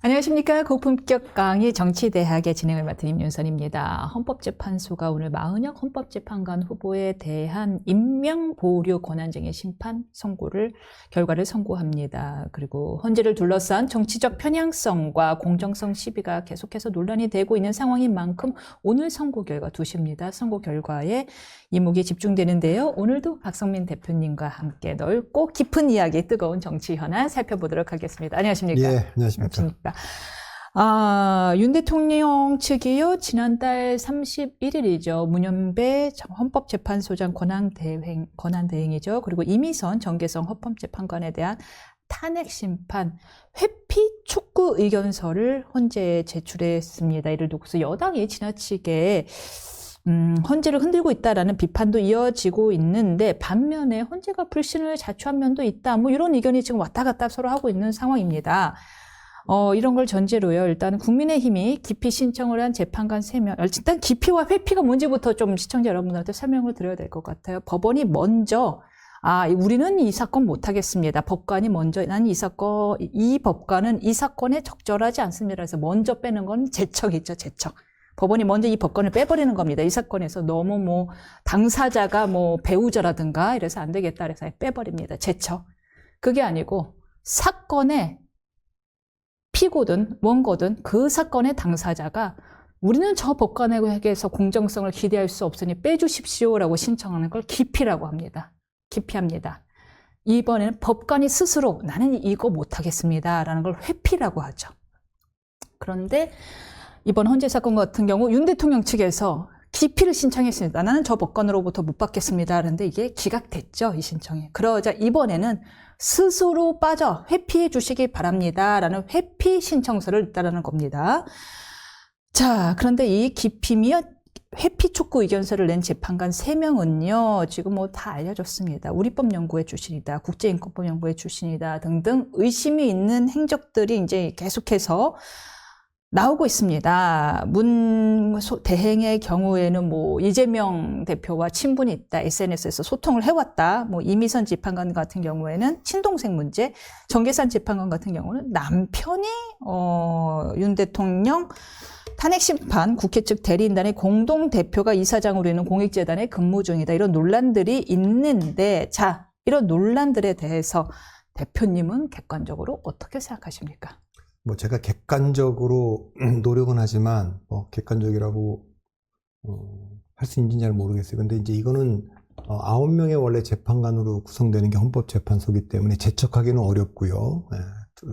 안녕하십니까. 고품격 강의 정치대학의 진행을 맡은 임윤선입니다. 헌법재판소가 오늘 마은혁 헌법재판관 후보에 대한 임명보류 권한쟁의 심판 결과를 선고합니다. 그리고 헌재를 둘러싼 정치적 편향성과 공정성 시비가 계속해서 논란이 되고 있는 상황인 만큼 오늘 선고 결과 2시입니다. 선고 결과에 이목이 집중되는데요. 오늘도 박성민 대표님과 함께 넓고 깊은 이야기, 뜨거운 정치 현안 살펴보도록 하겠습니다. 안녕하십니까? 예, 안녕하십니까? 윤 대통령 측이요, 지난달 31일이죠. 문현배 헌법재판소장 권한대행이죠. 그리고 이미선 정계성 헌법재판관에 대한 탄핵 심판 회피 촉구 의견서를 헌재에 제출했습니다. 이를 두고서 여당이 지나치게 헌재를 흔들고 있다라는 비판도 이어지고 있는데, 반면에 헌재가 불신을 자초한 면도 있다. 이런 의견이 지금 왔다 갔다 서로 하고 있는 상황입니다. 이런 걸 전제로요. 일단 국민의힘이 기피 신청을 한 재판관 3명. 일단 기피와 회피가 뭔지부터 좀 시청자 여러분들한테 설명을 드려야 될 것 같아요. 법원이 먼저, 우리는 이 사건 못하겠습니다. 법관이 먼저, 이 법관은 이 사건에 적절하지 않습니다. 그래서 먼저 빼는 건 제척이죠, 제척. 법원이 먼저 이 법관을 빼버리는 겁니다. 이 사건에서 너무 당사자가 배우자라든가 이래서 안 되겠다. 그래서 빼버립니다. 제척. 그게 아니고 사건의 피고든 원고든 그 사건의 당사자가 우리는 저 법관에게서 공정성을 기대할 수 없으니 빼주십시오라고 신청하는 걸 기피라고 합니다. 기피합니다. 이번에는 법관이 스스로 나는 이거 못하겠습니다 라는 걸 회피라고 하죠. 그런데 이번 헌재 사건 같은 경우 윤 대통령 측에서 기피를 신청했습니다. 나는 저 법관으로부터 못 받겠습니다. 그런데 이게 기각됐죠, 이 신청이. 그러자 이번에는 스스로 빠져 회피해 주시기 바랍니다 라는 회피 신청서를 냈다는 겁니다. 자, 그런데 이 기피 회피 촉구 의견서를 낸 재판관 3명은요, 지금 다 알려졌습니다. 우리법연구회 출신이다, 국제인권법연구회 출신이다 등등 의심이 있는 행적들이 이제 계속해서 나오고 있습니다. 문 대행의 경우에는 이재명 대표와 친분이 있다, SNS에서 소통을 해왔다. 이미선 재판관 같은 경우에는 친동생 문제, 정계산 재판관 같은 경우는 남편이 윤 대통령 탄핵심판 국회 측 대리인단의 공동대표가 이사장으로 있는 공익재단에 근무 중이다. 이런 논란들이 있는데, 자, 이런 논란들에 대해서 대표님은 객관적으로 어떻게 생각하십니까? 제가 객관적으로 노력은 하지만, 객관적이라고, 할 수 있는지 잘 모르겠어요. 근데 이제 이거는, 9명의 원래 재판관으로 구성되는 게 헌법재판소이기 때문에 제척하기는 어렵고요.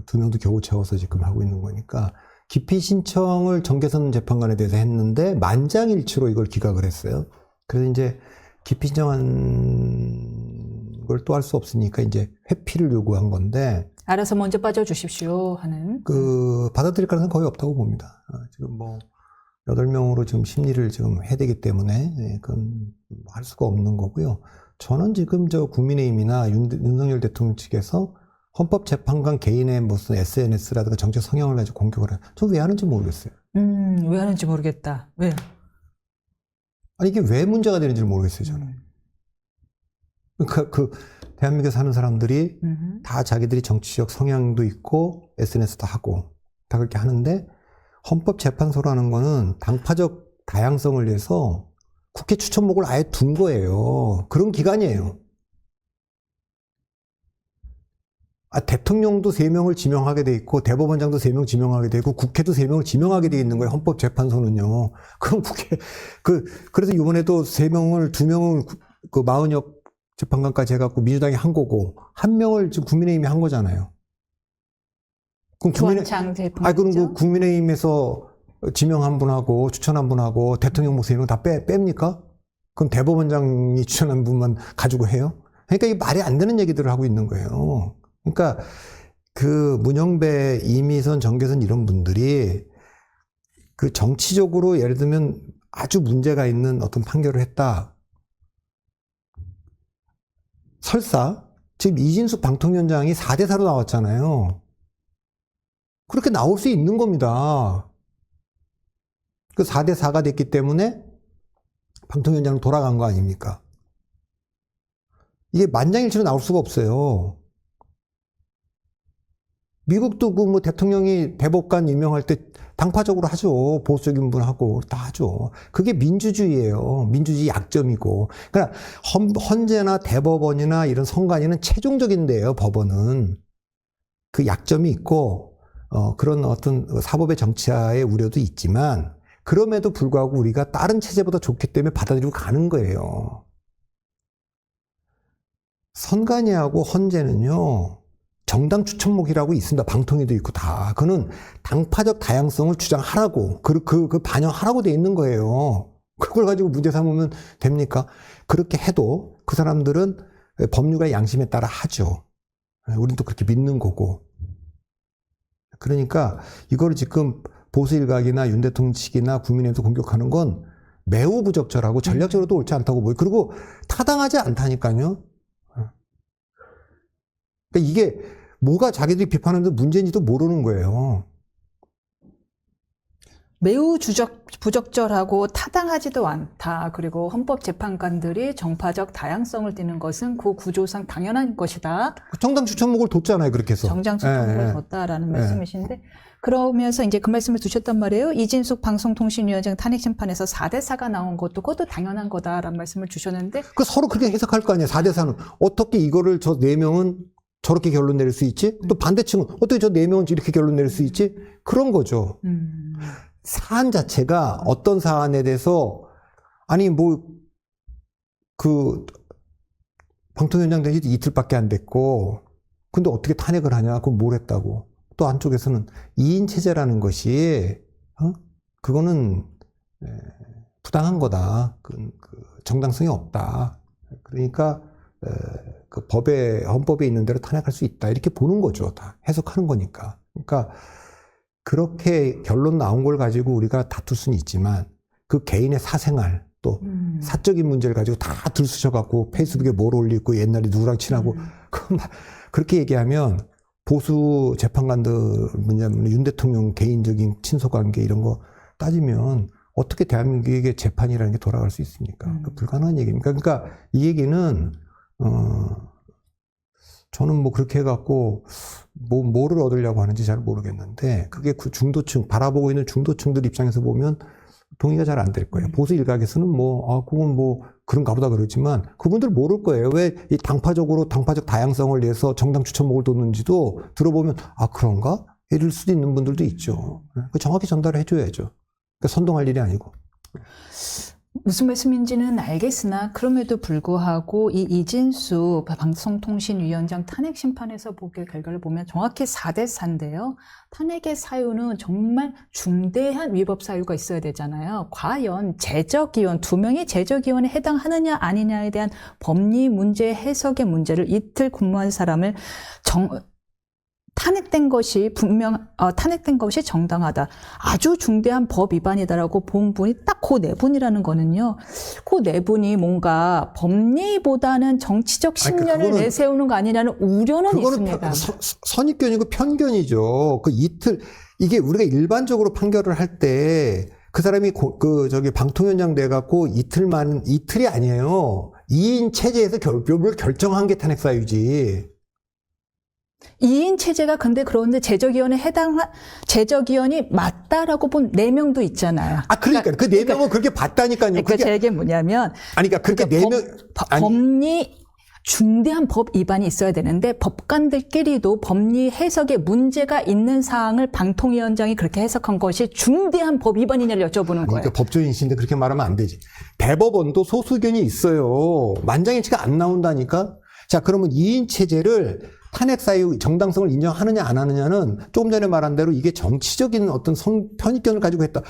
2명도 겨우 채워서 지금 하고 있는 거니까. 기피 신청을 정계선 재판관에 대해서 했는데, 만장일치로 이걸 기각을 했어요. 그래서 이제 기피 신청한 걸 또 할 수 없으니까 이제 회피를 요구한 건데, 알아서 먼저 빠져주십시오 하는. 받아들일 가능성은 거의 없다고 봅니다. 지금 8명으로 지금 심리를 지금 해야 되기 때문에, 그건 할 수가 없는 거고요. 저는 지금 국민의힘이나 윤석열 대통령 측에서 헌법재판관 개인의 무슨 SNS라든가 정책 성향을 가지고 공격을 해요. 저 왜 하는지 모르겠어요. 왜 하는지 모르겠다. 왜? 이게 왜 문제가 되는지 모르겠어요, 저는. 그러니까 대한민국에 사는 사람들이 다 자기들이 정치적 성향도 있고 SNS도 하고 다 그렇게 하는데, 헌법재판소라는 거는 당파적 다양성을 위해서 국회 추천목을 아예 둔 거예요. 그런 기관이에요. 대통령도 3명을 지명하게 돼 있고, 대법원장도 3명 지명하게 돼 있고, 국회도 3명을 지명하게 돼 있는 거예요, 헌법재판소는요. 그럼 그래서 이번에도 2명을 마은혁 재판관까지 해갖고 민주당이 한 거고, 1명을 지금 국민의힘이 한 거잖아요. 그럼 그럼 국민의힘에서 지명 한 분하고 추천 한 분하고 대통령 목 3명 다 뺍니까? 그럼 대법원장이 추천한 분만 가지고 해요? 그러니까 이게 말이 안 되는 얘기들을 하고 있는 거예요. 그러니까 문영배, 이미선, 정계선 이런 분들이 정치적으로 예를 들면 아주 문제가 있는 어떤 판결을 했다. 설사 지금 이진숙 방통위원장이 4대4로 나왔잖아요. 그렇게 나올 수 있는 겁니다. 4대4가 됐기 때문에 방통위원장은 돌아간 거 아닙니까? 이게 만장일치로 나올 수가 없어요. 미국도 그 뭐 대통령이 대법관 임명할 때 당파적으로 하죠. 보수적인 분하고 다 하죠. 그게 민주주의예요. 민주주의 약점이고. 그러니까 헌재나 대법원이나 이런 선관위는 최종적인데요. 법원은 그 약점이 있고 그런 어떤 사법의 정치화의 우려도 있지만 그럼에도 불구하고 우리가 다른 체제보다 좋기 때문에 받아들이고 가는 거예요. 선관위하고 헌재는요. 정당 추천목이라고 있습니다. 방통위도 있고 다. 그는 당파적 다양성을 주장하라고, 그 반영하라고 돼 있는 거예요. 그걸 가지고 문제 삼으면 됩니까? 그렇게 해도 그 사람들은 법률과 양심에 따라 하죠. 우린 또 그렇게 믿는 거고. 그러니까 이걸 지금 보수 일각이나 윤 대통령 측이나 국민의힘에서 공격하는 건 매우 부적절하고 전략적으로도 옳지 않다고 보여요. 그리고 타당하지 않다니까요. 그러니까 이게 뭐가 자기들이 비판하는데 문제인지도 모르는 거예요. 매우 부적절하고 타당하지도 않다. 그리고 헌법재판관들이 정파적 다양성을 띠는 것은 그 구조상 당연한 것이다. 정당 추천목을 뒀잖아요. 그렇게 해서. 정당 추천목을 뒀다라는 말씀이신데 그러면서 이제 그 말씀을 두셨단 말이에요. 이진숙 방송통신위원장 탄핵심판에서 4대4가 나온 것도 그것도 당연한 거다라는 말씀을 주셨는데 그 서로 그렇게 해석할 거 아니에요. 4대4는. 어떻게 이거를 저 4명은 저렇게 결론 내릴 수 있지? 또 반대층은 어떻게 저 4명은 이렇게 결론 내릴 수 있지? 그런 거죠. 사안 자체가 어떤 사안에 대해서 아니 뭐 그 방통위원장 된 지 이틀밖에 안 됐고 근데 어떻게 탄핵을 하냐? 그럼 뭘 했다고? 또 한쪽에서는 2인 체제라는 것이 그거는 부당한 거다. 그 정당성이 없다. 그러니까 그 헌법에 있는 대로 탄핵할 수 있다. 이렇게 보는 거죠. 다 해석하는 거니까. 그러니까 그렇게 결론 나온 걸 가지고 우리가 다툴 수는 있지만 그 개인의 사생활 또 사적인 문제를 가지고 다 들쑤셔갖고 페이스북에 뭘 올리고 옛날에 누구랑 친하고 그렇게 얘기하면 보수 재판관들 뭐냐면 윤 대통령 개인적인 친소관계 이런 거 따지면 어떻게 대한민국의 재판이라는 게 돌아갈 수 있습니까? 불가능한 얘기입니까? 그러니까 이 얘기는 저는 뭐 그렇게 해갖고 뭐를 얻으려고 하는지 잘 모르겠는데 그게 그 중도층 바라보고 있는 중도층들 입장에서 보면 동의가 잘 안 될 거예요. 보수 일각에서는 그건 뭐 그런가 보다 그러지만 그분들 모를 거예요. 왜 이 당파적 다양성을 위해서 정당 추천목을 뒀는지도 들어보면 그런가? 이럴 수도 있는 분들도 있죠. 정확히 전달을 해줘야죠. 그러니까 선동할 일이 아니고. 무슨 말씀인지는 알겠으나 그럼에도 불구하고 이 이진수 방송통신위원장 탄핵 심판에서 보게 결과를 보면 정확히 4대4인데요. 탄핵의 사유는 정말 중대한 위법 사유가 있어야 되잖아요. 과연 제적위원 2명이 제적위원에 해당하느냐 아니냐에 대한 법리 문제 해석의 문제를 이틀 근무한 사람을 탄핵된 것이 정당하다. 아주 중대한 법 위반이다라고 본 분이 딱 그 네 분이라는 거는요. 그 네 분이 뭔가 법리보다는 정치적 신념을 내세우는 거 아니냐는 우려는 있습니다. 선입견이고 편견이죠. 이게 우리가 일반적으로 판결을 할 때 그 사람이 방통위원장 돼갖고 이틀이 아니에요. 2인 체제에서 결법을 결정한 게 탄핵 사유지. 2인 체제가 그런데 제적위원이 맞다라고 본 4명도 있잖아요. 그러니까 그 4명은 그렇게 봤다니까요. 그러니까 제 얘기는 뭐냐면 그러니까 그렇게 4명 법리 중대한 법 위반이 있어야 되는데 법관들끼리도 법리 해석에 문제가 있는 사항을 방통위원장이 그렇게 해석한 것이 중대한 법 위반이냐를 여쭤보는 거예요. 그러니까 법조인신데 그렇게 말하면 안 되지. 대법원도 소수 의견이 있어요. 만장일치가 안 나온다니까. 자, 그러면 2인 체제를 탄핵 사유 정당성을 인정하느냐 안 하느냐는 조금 전에 말한 대로 이게 정치적인 어떤 편익견을 가지고 했다.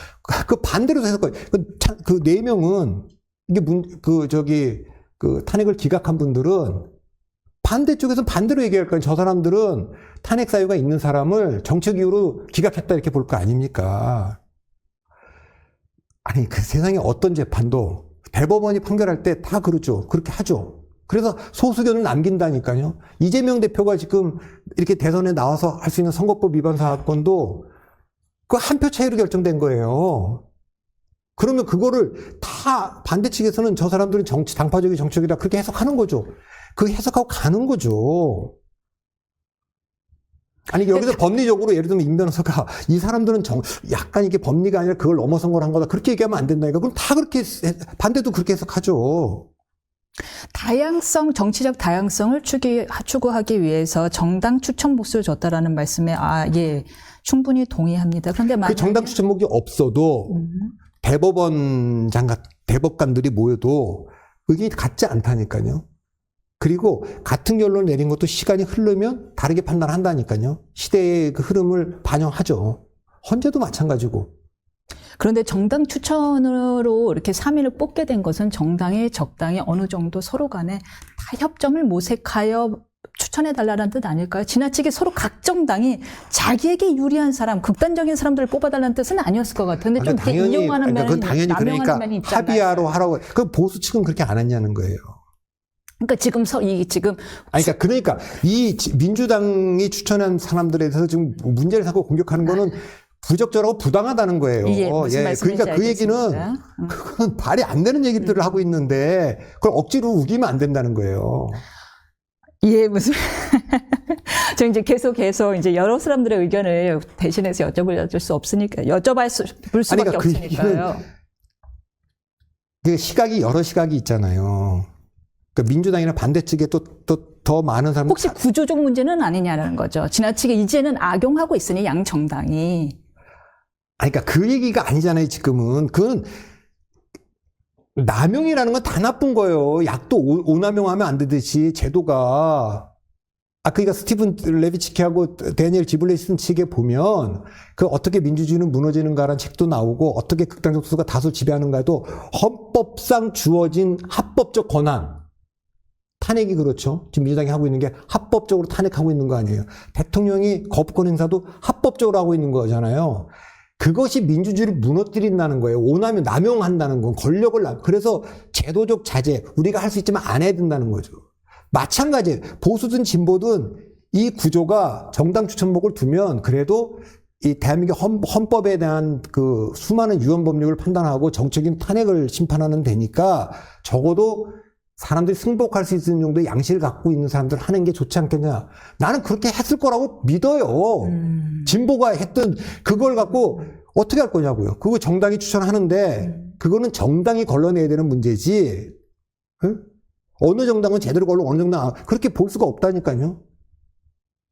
그 반대로 해석해. 그 4명은 이게 탄핵을 기각한 분들은 반대쪽에서 반대로 얘기할 거예요. 저 사람들은 탄핵 사유가 있는 사람을 정책 이유로 기각했다 이렇게 볼 거 아닙니까? 아니 그 세상에 어떤 재판도 대법원이 판결할 때 다 그렇죠. 그렇게 하죠. 그래서 소수견을 남긴다니까요. 이재명 대표가 지금 이렇게 대선에 나와서 할 수 있는 선거법 위반 사건도 그 한 표 차이로 결정된 거예요. 그러면 그거를 다 반대 측에서는 저 사람들은 당파적인 정책이라 그렇게 해석하는 거죠. 그 해석하고 가는 거죠. 아니 여기서 법리적으로 예를 들면 임 변호사가 이 사람들은 약간 이게 법리가 아니라 그걸 넘어선 걸 한 거다 그렇게 얘기하면 안 된다니까. 그럼 다 그렇게 반대도 그렇게 해석하죠. 다양성, 정치적 다양성을 추구하기 위해서 정당 추천 몫을 줬다라는 말씀에 예, 충분히 동의합니다. 그런데 그 정당 추천목이 없어도 대법관들이 모여도 의견이 같지 않다니까요. 그리고 같은 결론을 내린 것도 시간이 흐르면 다르게 판단한다니까요. 시대의 그 흐름을 반영하죠. 헌재도 마찬가지고. 그런데 정당 추천으로 이렇게 3인을 뽑게 된 것은 정당이 적당히 어느 정도 서로 간에 타협점을 모색하여 추천해달라는 뜻 아닐까요? 지나치게 서로 각 정당이 자기에게 유리한 사람, 극단적인 사람들을 뽑아달라는 뜻은 아니었을 것 같은데 좀 당연히, 인용하는 면이, 그건 당연히 그러니까 면이 있지 합의하러 하라고. 그 보수 측은 그렇게 안 했냐는 거예요. 그러니까 지금 그러니까 이 민주당이 추천한 사람들에 대해서 지금 문제를 삼고 공격하는 거는 부적절하고 부당하다는 거예요. 무슨 말씀인지 그러니까 그 얘기는 그건 말이 안 되는 얘기들을 하고 있는데 그걸 억지로 우기면 안 된다는 거예요. 예, 무슨 저 이제 계속 이제 여러 사람들의 의견을 대신해서 여쭤볼 수 없으니까 볼 수밖에 그러니까 없으니까요. 그 시각이 여러 시각이 있잖아요. 그러니까 민주당이나 반대 측에 또 더 많은 사람 혹시 구조적 문제는 아니냐는 거죠. 지나치게 이제는 악용하고 있으니 양 정당이. 그러니까 그 얘기가 아니잖아요. 지금은 그건 남용이라는 건 다 나쁜 거예요. 약도 오남용하면 안 되듯이 제도가. 그러니까 스티븐 레비치키하고 데니엘 지블레이슨 측에 보면 그 어떻게 민주주의는 무너지는가라는 책도 나오고 어떻게 극단적 소수가 다수 지배하는가도 헌법상 주어진 합법적 권한. 탄핵이 그렇죠. 지금 민주당이 하고 있는 게 합법적으로 탄핵하고 있는 거 아니에요. 대통령이 거부권 행사도 합법적으로 하고 있는 거잖아요. 그것이 민주주의를 무너뜨린다는 거예요. 오남용, 남용한다는 건 권력을 그래서 제도적 자제, 우리가 할 수 있지만 안 해야 된다는 거죠. 마찬가지예요. 보수든 진보든 이 구조가 정당 추천목을 두면 그래도 이 대한민국 헌법에 대한 그 수많은 유언 법률을 판단하고 정책인 탄핵을 심판하는 데니까 적어도 사람들이 승복할 수 있는 정도의 양식을 갖고 있는 사람들 하는 게 좋지 않겠냐. 나는 그렇게 했을 거라고 믿어요. 진보가 했던 그걸 갖고 어떻게 할 거냐고요. 그거 정당이 추천하는데 그거는 정당이 걸러내야 되는 문제지. 응? 어느 정당은 제대로 걸고 어느 정당은 그렇게 볼 수가 없다니까요.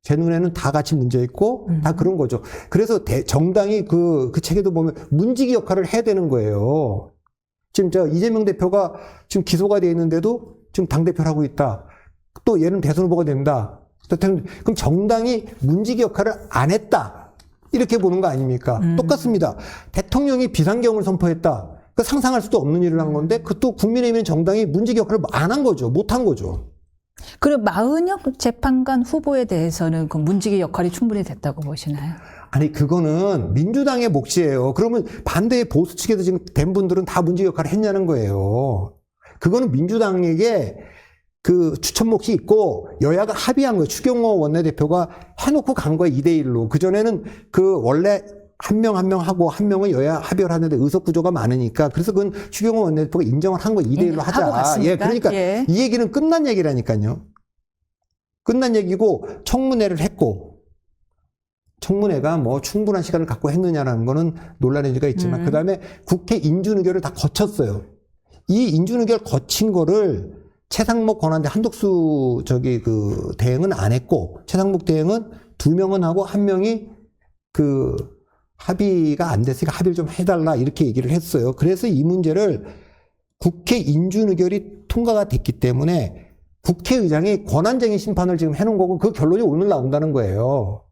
제 눈에는 다 같이 문제 있고 다 그런 거죠. 그래서 정당이 그 책에도 보면 문지기 역할을 해야 되는 거예요. 지금 이재명 대표가 지금 기소가 돼 있는데도 지금 당대표를 하고 있다. 또 얘는 대선 후보가 된다. 그럼 정당이 문지기 역할을 안 했다. 이렇게 보는 거 아닙니까? 똑같습니다. 대통령이 비상경을 선포했다. 상상할 수도 없는 일을 한 건데 그것도 국민의힘 정당이 문지기 역할을 안 한 거죠. 못 한 거죠. 그리고 마은혁 재판관 후보에 대해서는 그 문지기 역할이 충분히 됐다고 보시나요? 그거는 민주당의 몫이에요. 그러면 반대의 보수 측에서 지금 된 분들은 다 문지기 역할을 했냐는 거예요. 그거는 민주당에게 그 추천 몫이 있고 여야가 합의한 거예요. 추경호 원내대표가 해놓고 간 거예요. 2대1로. 그전에는 그 원래 한 명 하고 한 명은 여야 합의를 하는데 의석 구조가 많으니까 그래서 그건 추경호 원내대표가 인정을 한 거 2대1로 하자. 그러니까 이 얘기는 끝난 얘기라니까요. 끝난 얘기고 청문회를 했고 청문회가 뭐 충분한 시간을 갖고 했느냐라는 거는 논란의 여지가 있지만 그다음에 국회 인준의결을 다 거쳤어요. 이 인준의결 거친 거를 최상목 권한대 한독수 그 대행은 안 했고 최상목 대행은 2명은 하고 1명이 그 합의가 안 됐으니까 합의를 좀 해달라 이렇게 얘기를 했어요. 그래서 이 문제를 국회 인준의결이 통과가 됐기 때문에 국회의장이 권한쟁의 심판을 지금 해놓은 거고 그 결론이 오늘 나온다는 거예요.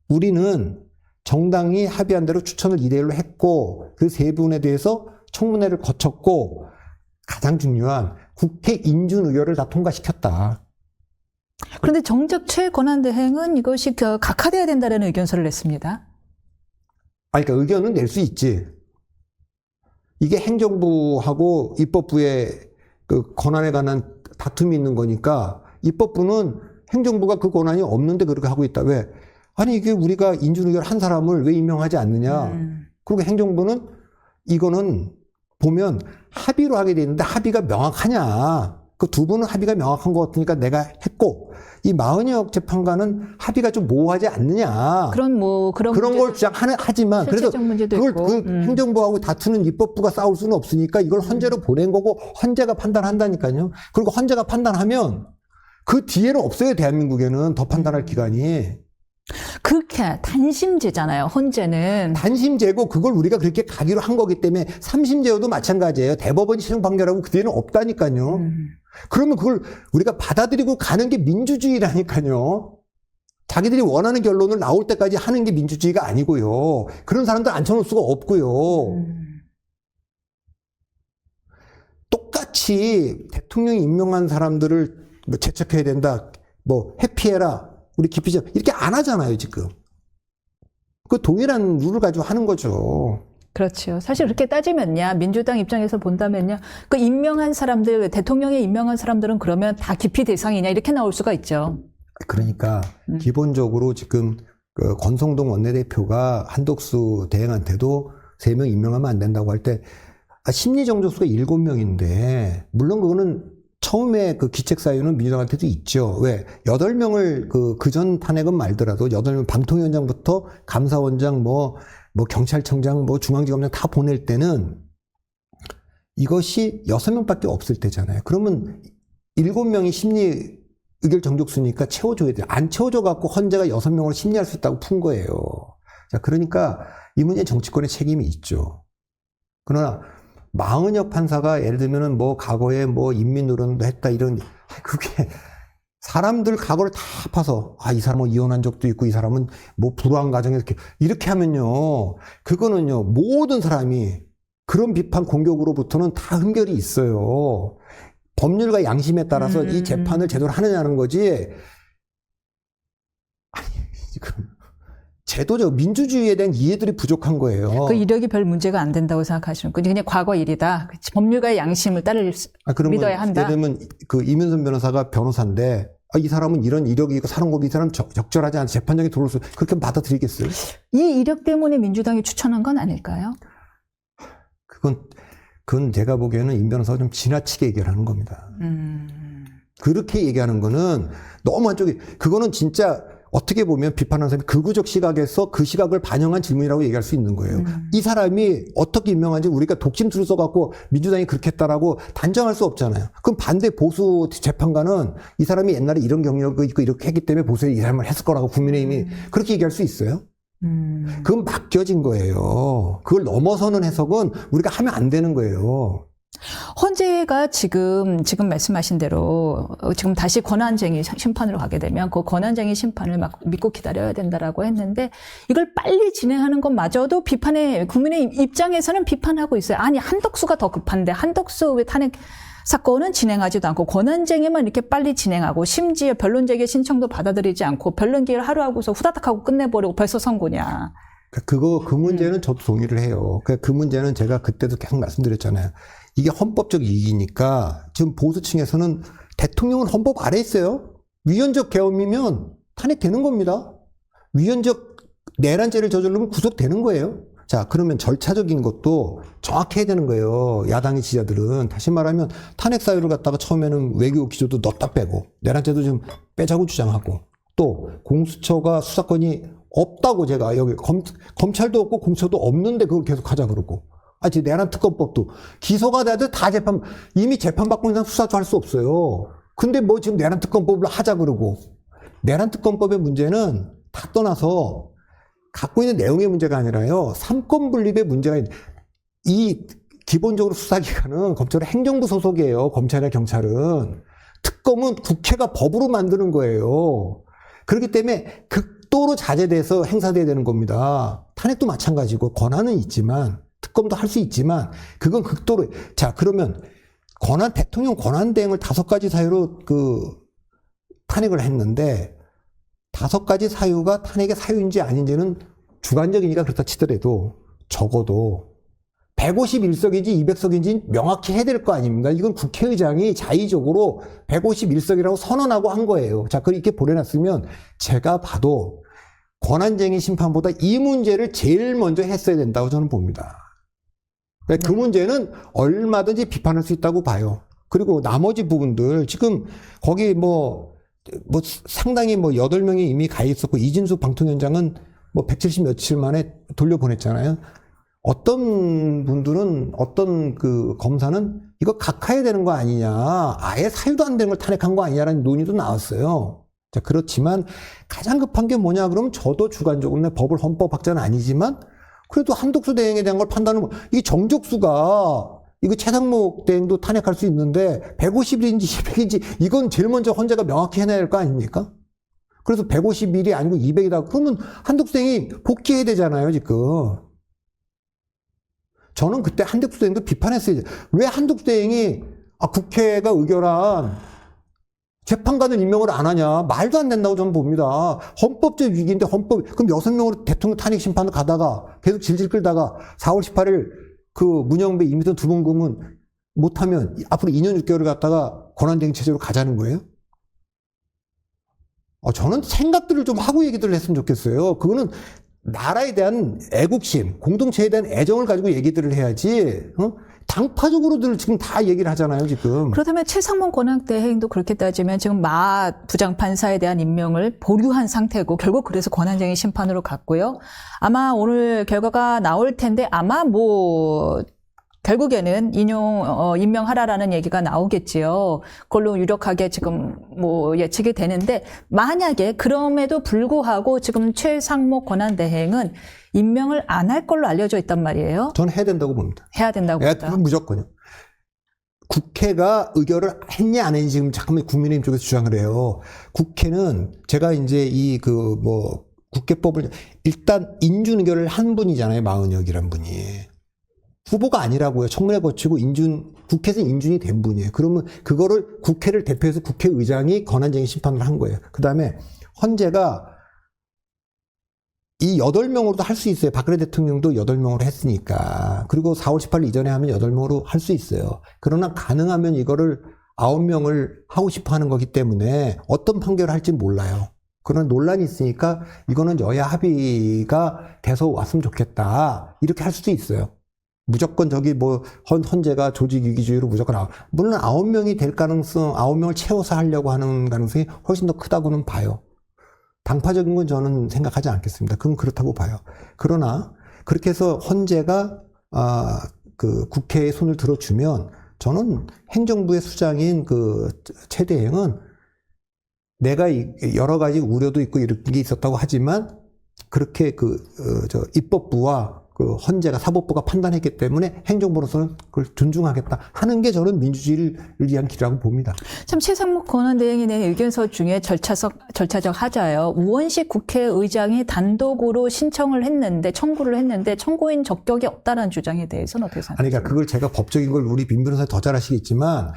우리는 정당이 합의한 대로 추천을 2대1로 했고 그 세 분에 대해서 청문회를 거쳤고 가장 중요한 국회 인준의결을 다 통과시켰다. 그런데 정작 최권한대행은 이것이 각하돼야 된다는 의견서를 냈습니다. 그러니까 의견은 낼 수 있지. 이게 행정부하고 입법부의 그 권한에 관한 다툼이 있는 거니까 입법부는 행정부가 그 권한이 없는데 그렇게 하고 있다. 왜? 아니 이게 우리가 인준의결 한 사람을 왜 임명하지 않느냐. 그리고 행정부는 이거는 보면 합의로 하게 돼 있는데 합의가 명확하냐. 그 두 분은 합의가 명확한 것 같으니까 내가 했고, 이 마은혁 재판관은 합의가 좀 모호하지 않느냐. 그런 걸 주장하지만, 그래서 실질적 문제도 그걸 있고. 행정부하고 다투는 입법부가 싸울 수는 없으니까 이걸 헌재로 보낸 거고, 헌재가 판단한다니까요. 그리고 헌재가 판단하면 그 뒤에는 없어요, 대한민국에는 더 판단할 기관이. 그렇게 단심제잖아요, 헌재는. 단심제고 그걸 우리가 그렇게 가기로 한 거기 때문에 3심제여도 마찬가지예요. 대법원이 최종 판결하고 그 뒤에는 없다니까요. 그러면 그걸 우리가 받아들이고 가는 게 민주주의라니까요. 자기들이 원하는 결론을 나올 때까지 하는 게 민주주의가 아니고요. 그런 사람들 앉혀놓을 수가 없고요. 똑같이 대통령이 임명한 사람들을 뭐 제척해야 된다, 뭐 회피해라, 우리 기피자 이렇게 안 하잖아요, 지금. 그 동일한 룰을 가지고 하는 거죠. 그렇죠. 사실 그렇게 따지면요, 민주당 입장에서 본다면요, 그 임명한 사람들, 대통령이 임명한 사람들은 그러면 다 기피 대상이냐 이렇게 나올 수가 있죠. 그러니까 기본적으로 지금 그 권성동 원내대표가 한덕수 대행한테도 3명 임명하면 안 된다고 할 때 심리 정족수가 7명인데 물론 그거는 처음에 그 기책 사유는 민주당한테도 있죠. 왜? 8명을 그전 탄핵은 말더라도 8명 방통위원장부터 감사원장 뭐 경찰청장 뭐 중앙지검장 다 보낼 때는 이것이 6명밖에 없을 때잖아요. 그러면 7명이 심리 의결 정족수니까 채워줘야 돼요. 안 채워줘 갖고 헌재가 6명으로 심리할 수 있다고 푼 거예요. 자, 그러니까 이 문제는 정치권의 책임이 있죠. 그러나 마은혁 판사가 예를 들면은 뭐 과거에 뭐 인민노릇도 했다 이런, 그게 사람들 과거를 다 파서 이 사람은 이혼한 적도 있고 이 사람은 뭐 불우한 가정에 이렇게 하면요, 그거는요 모든 사람이 그런 비판 공격으로부터는 다 흠결이 있어요. 법률과 양심에 따라서 이 재판을 제대로 하느냐는 거지. 아니, 지금 제도적 민주주의에 대한 이해들이 부족한 거예요. 그 이력이 별 문제가 안 된다고 생각하시는 거예요. 그냥 과거 일이다. 법률가의 양심을 믿어야 한다. 예를 들면 그 이면선 변호사가 변호사인데 이 사람은 이런 이력이 있고 사람고비 이 사람 적절하지 않아 재판장에 들어올 수, 그렇게 받아들이겠어요? 이 이력 때문에 민주당이 추천한 건 아닐까요? 그건 제가 보기에는 임 변호사가 좀 지나치게 얘기를 하는 겁니다. 그렇게 얘기하는 거는 너무 한쪽이, 그거는 진짜 어떻게 보면 비판하는 사람이 극우적 시각에서 그 시각을 반영한 질문이라고 얘기할 수 있는 거예요. 이 사람이 어떻게 임명한지 우리가 독심술을 써갖고 민주당이 그렇게 했다라고 단정할 수 없잖아요. 그럼 반대 보수 재판관은 이 사람이 옛날에 이런 경력이 있고 이렇게 했기 때문에 보수에 이 사람을 했을 거라고 국민의힘이 그렇게 얘기할 수 있어요? 그건 맡겨진 거예요. 그걸 넘어서는 해석은 우리가 하면 안 되는 거예요. 헌재가 지금 말씀하신 대로 지금 다시 권한쟁의 심판으로 가게 되면 그 권한쟁의 심판을 막 믿고 기다려야 된다라고 했는데 이걸 빨리 진행하는 것마저도 국민의 입장에서는 비판하고 있어요. 아니, 한덕수가 더 급한데 한덕수 왜 탄핵 사건은 진행하지도 않고 권한쟁의만 이렇게 빨리 진행하고 심지어 변론제기 신청도 받아들이지 않고 변론기를 하루 하고서 후다닥 하고 끝내버리고 벌써 선고냐. 그 문제는 저도 동의를 해요. 그 문제는 제가 그때도 계속 말씀드렸잖아요. 이게 헌법적 이익이니까 지금 보수층에서는 대통령은 헌법 아래에 있어요. 위헌적 계엄이면 탄핵되는 겁니다. 위헌적 내란죄를 저지르면 구속되는 거예요. 자, 그러면 절차적인 것도 정확히 해야 되는 거예요. 야당의 지지자들은. 다시 말하면 탄핵 사유를 갖다가 처음에는 외교 기조도 넣었다 빼고 내란죄도 좀 빼자고 주장하고 또 공수처가 수사권이 없다고 제가 여기 검찰도 없고 공수처도 없는데 그걸 계속 하자 그러고 지금 내란 특검법도 기소가 돼도 다 이미 재판받고 있는 사람 수사도 할 수 없어요. 근데 뭐 지금 내란 특검법을 하자 그러고 내란 특검법의 문제는 다 떠나서 갖고 있는 내용의 문제가 아니라요. 삼권 분립의 문제가 이 기본적으로 수사기관은 검찰의 행정부 소속이에요. 검찰이나 경찰은. 특검은 국회가 법으로 만드는 거예요. 그렇기 때문에 극도로 자제돼서 행사돼야 되는 겁니다. 탄핵도 마찬가지고 권한은 있지만 특검도 할 수 있지만 그건 극도로. 자, 그러면 대통령 권한대행을 5가지 사유로 탄핵을 했는데 5가지 사유가 탄핵의 사유인지 아닌지는 주관적이니까 그렇다 치더라도 적어도 151석인지 200석인지 명확히 해야 될 거 아닙니까? 이건 국회의장이 자의적으로 151석이라고 선언하고 한 거예요. 자, 그렇게 보내놨으면 제가 봐도 권한쟁의 심판보다 이 문제를 제일 먼저 했어야 된다고 저는 봅니다. 그 문제는 얼마든지 비판할 수 있다고 봐요. 그리고 나머지 부분들 지금 거기 뭐 상당히 8명이 이미 가 있었고 이진수 방통위원장은 170 며칠 만에 돌려보냈잖아요. 어떤 분들은 어떤 그 검사는 이거 각하해야 되는 거 아니냐, 아예 사유도 안 되는 걸 탄핵한 거 아니냐라는 논의도 나왔어요. 자, 그렇지만 가장 급한 게 뭐냐 그러면 저도 주관적으로 법을 헌법학자는 아니지만 그래도 한독수 대행에 대한 걸 판단하는 거, 이게 정적수가 이거 최상목 대행도 탄핵할 수 있는데 150일인지 200일인지 이건 제일 먼저 헌재가 명확히 해내야 될 거 아닙니까? 그래서 150일이 아니고 200이다. 그러면 한독수 대행이 복귀해야 되잖아요, 지금. 저는 그때 한독수 대행도 비판했어요. 왜 한독수 대행이 국회가 의결한 재판관을 임명을 안 하냐. 말도 안 된다고 저는 봅니다. 헌법적 위기인데 그럼 6명으로 대통령 탄핵 심판을 가다가 계속 질질 끌다가 4월 18일 그 문영배 이미선 두 번 공은 못하면 앞으로 2년 6개월을 갖다가 권한대행 체제로 가자는 거예요? 저는 생각들을 좀 하고 얘기들을 했으면 좋겠어요. 그거는 나라에 대한 애국심, 공동체에 대한 애정을 가지고 얘기들을 해야지, 당파적으로들 지금 다 얘기를 하잖아요, 지금. 그렇다면 최상목 권한대행도 그렇게 따지면 지금 마 부장판사에 대한 임명을 보류한 상태고 결국 그래서 권한쟁의 심판으로 갔고요. 아마 오늘 결과가 나올 텐데 아마 결국에는 임명하라라는 얘기가 나오겠지요. 그걸로 유력하게 지금 예측이 되는데 만약에 그럼에도 불구하고 지금 최상목 권한대행은 임명을 안 할 걸로 알려져 있단 말이에요. 저는 해야 된다고 봅니다. 해야 된다고 봅니다. 무조건요. 국회가 의결을 했냐 안 했냐 지금 잠깐만 국민의힘 쪽에서 주장을 해요. 국회는 제가 이제 국회법을 일단 인준 의결을 한 분이잖아요. 마은혁이란 분이. 후보가 아니라고요. 청문회 거치고 국회에서 인준이 된 분이에요. 그러면 그거를 국회를 대표해서 국회의장이 권한쟁의 심판을 한 거예요. 그 다음에 헌재가 이 8명으로도 할 수 있어요. 박근혜 대통령도 8명으로 했으니까. 그리고 4월 18일 이전에 하면 8명으로 할 수 있어요. 그러나 가능하면 이거를 9명을 하고 싶어 하는 거기 때문에 어떤 판결을 할지 몰라요. 그런 논란이 있으니까 이거는 여야 합의가 돼서 왔으면 좋겠다. 이렇게 할 수도 있어요. 무조건 헌재가 조직위기주의로 무조건 물론 9명이 될 가능성, 9명을 채워서 하려고 하는 가능성이 훨씬 더 크다고는 봐요. 당파적인 건 저는 생각하지 않겠습니다. 그건 그렇다고 봐요. 그러나 그렇게 해서 헌재가 국회에 손을 들어주면 저는 행정부의 수장인 최 대행은 내가 여러 가지 우려도 있고 이런 게 있었다고 하지만 그렇게 입법부와 헌재가 사법부가 판단했기 때문에 행정부로서는 그걸 존중하겠다 하는 게 저는 민주주의를 위한 길이라고 봅니다. 참 최상목 권한대행이 낸 의견서 중에 절차적 하자요. 우원식 국회의장이 단독으로 청구를 했는데 청구인 적격이 없다는 주장에 대해서는 어떻게 생각하세요? 그러니까 그걸 제가 법적인 걸 우리 빈 변호사 더 잘 아시겠지만